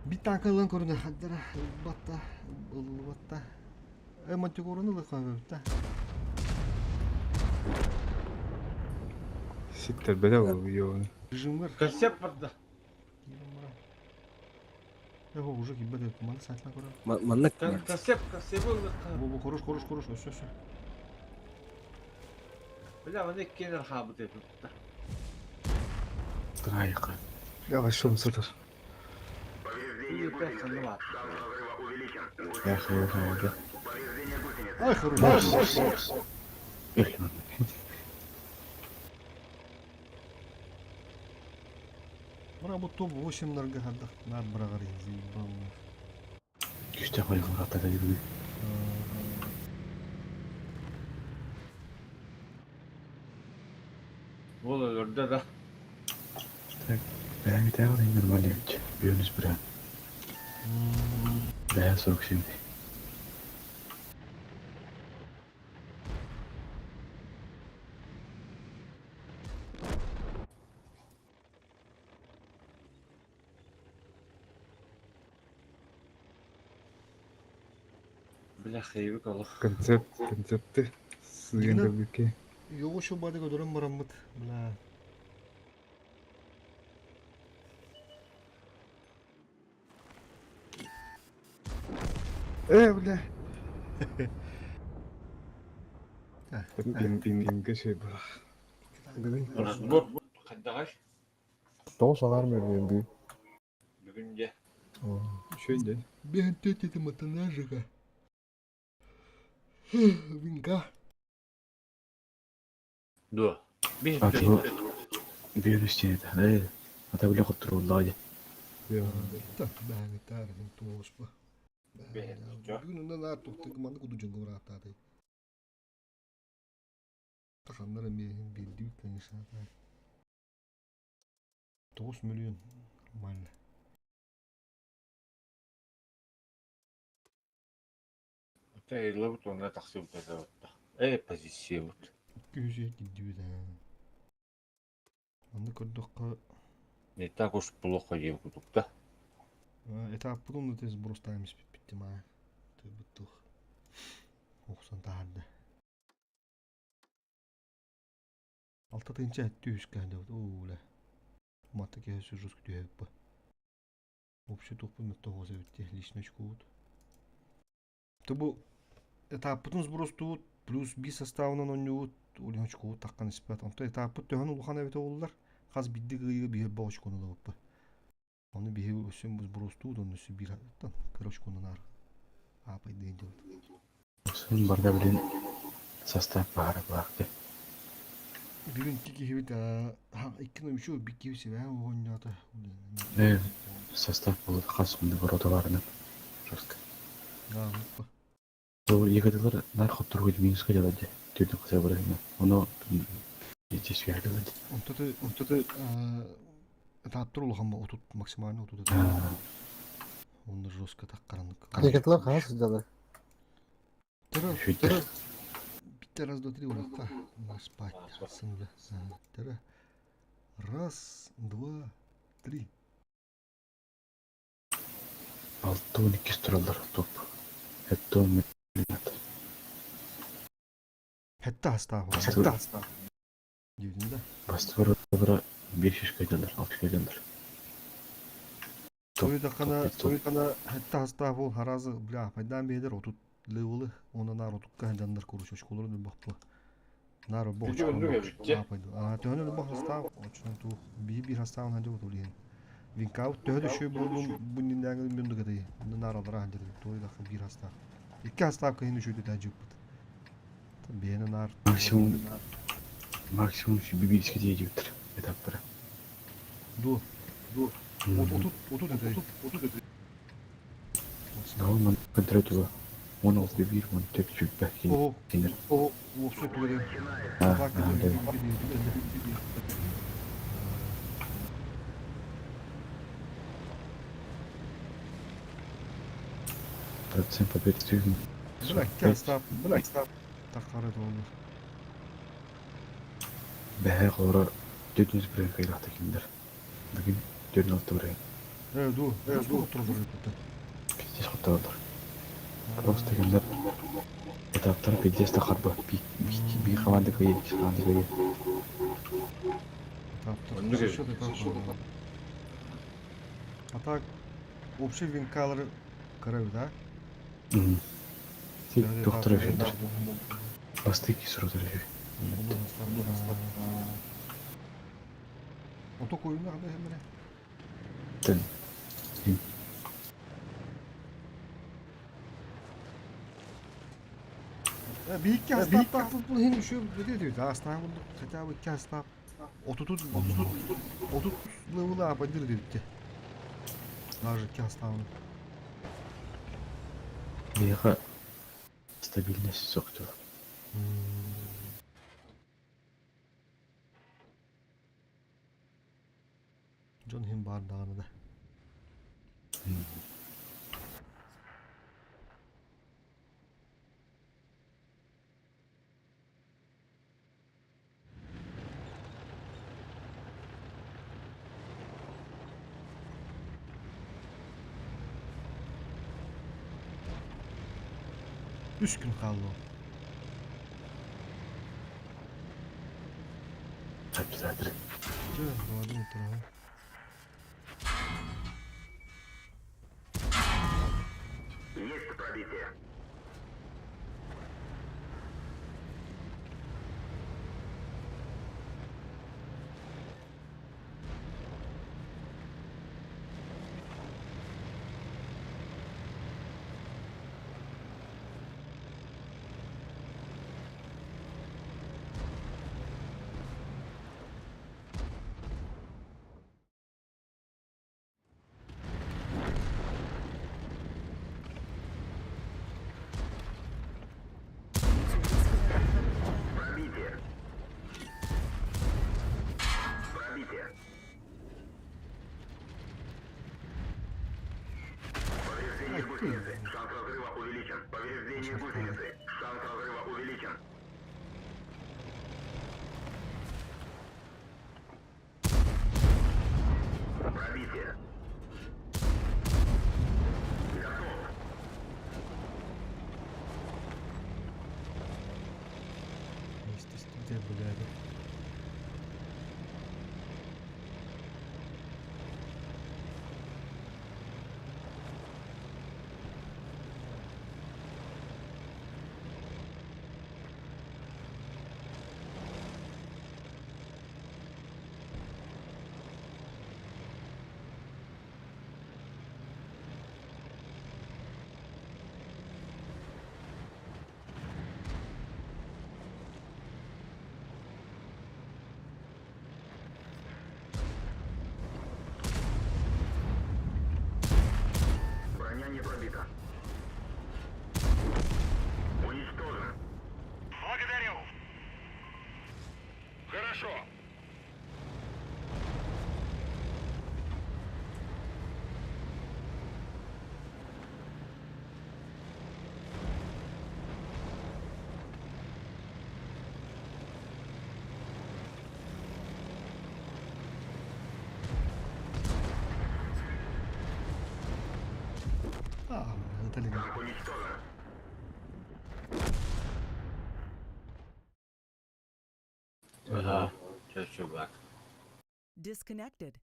Бит танкалан көрінді хаддара батта, батта. Мантик орны лыққан көбітті. Siktir bela bu yoğun. Режим бар. Kasep vardı. Его уже ебать, маны сайтла көрі. Маннык. Kasep oldu. Бұл хорош, өсі. Bile bana kenir habı dedi. Трайка. Yavaş ol satır. İyi bir sanı var. Яха. Ай, хорош. Мына бұл топ 8-ларға хаддақ. Нар бірағар езі. Күште қойған ақтада жүрген. Ол ölürdü de. Ben bir tane alayım normal yapacağım. Bir önüz bırak. Beyaz soğuk şimdi. Bile xeybi kalır. Koncepti. Sığın da büke. Yoğu şu badı gödürüm murammet. Bla. Bile. Bin şey bırak. Bu kaddağış. Doğu salar mı bir? Bugünce. Şöyle. Ben dedim atana жига. Винка. Dur. Bir Bak bu bir önüz çiğnedi. Hadi. Hatta bile kuttur oldu hadi. Ya. Так, да, не тарин тоспа. Бе, Gününden artık tıkmanı kuducun kıvrahtaydı. Takanlara bir bildiği kanışa. 9 миллион. Нормально. Тейлы вот он это все вот это вот. Позиция вот. 200 дүйдә. Аны көрдік. Не так уж плохо ебут, да? Этап бұдан өтес бұрыста емес бітті ма. Бұттық. 90 тағады. 6 тыңча әтті үскәді. Оулә. Маты кәсі жүз күтіп ба. Общий тоқпын мәтті ғоза өтті. Личный шкуд. Бұл этап бұтын сбростуд. Плюс би составынан онюд. Олен шкуд таққан іспәт. Онты этап бұт төхін ұлған әбеті олылар. Қаз бидді ғыйы бейір ба очконы да бұппы. Оны бейір өсен бұз бұростуд. Оны өсі бір аттан. Кір очконын ар. Апай дейін жауд. Сын барда білін состав бары бақты. Бүгін тики хевит иккіні үші бік кевісі бәң оғынжаты. Состав болды қасымды бұрыды барының. Жорстка. Мұқпа. Сол егадылар нарқып тұрғыды минусқа жалады. Түрдің қыза бұрайына. Оны жетесі әрділеді. Онтаты этаптыр ұлған ба отут максимально отут. Онды жорстка таққаранық. Әрекетлер қағас сізділер? Тірі. Бітті раз, два, три олаққа. Спать. Сыңды. Тірі. Раз, два, три. 6-12 тұралар топ. Әтті 10 метр. Хәтті астағы. Хәтті астағы. Деудің да. Басты бұры 5 шкайдалар, 6 шкайдалар. Сойда қана хәтті астағы ол харазы біля пайдан бейдер отут левелы. Оны нар отутқа хәндандар көріш өшколары дөй бақпы. Нар бұл төхін өлі бақ астағы. Очынан туқ бір астағын хәнде от олейін. Винкаут төхді шөй бұнын дәңгілін мөнді кәдей. Оны нар алыра хәнде дөй. Тойда қы бір астағы. Екі астағы кәйіні шөйді тәжіп бұд. Бейіні нар. Максимум бибийский директор. Это пора. Ду. Отут этой. Да он контролирует. Он убил, он так чуть бахи. О, Кинер. все говорю. Да. Процент побед стюгн. Блэк стап. Тахары доллар. Бәһә қора 400 бірін қайрақта кендер. Бүгін 406 бірін. Ду. Отырдыр. Пиздес қоттағылар. Просто кендер. Этаптар пиздес тақарбы. Би қаманды көйе, қаманды көйе. А так, общий винкалары көрәу, да? Тек доктор өшендір. Басты кесірудыр өші. Оток ойынға қандай әмірі? Тін. Бейікке астап бұл хен үші өтеді. Астап бұлды, хотя бы ке астап. Отут левелы ападыр дедікке. Даже ке астауын. Бейға стабильность соқты. Джон хен бар дағаны да. Üç gün kaldı o. Çok güzeldir. Güzel, doğru mu? Шанс разрыва увеличен. Повреждение гусеницы. Шанс разрыва увеличен. Пробитие. Готов. Este студия, бляди. Броня не пробита. Уничтожен. Благодарю. Хорошо. Это легко. Танк уничтожен. Ага, сейчас чувак. Disconnected.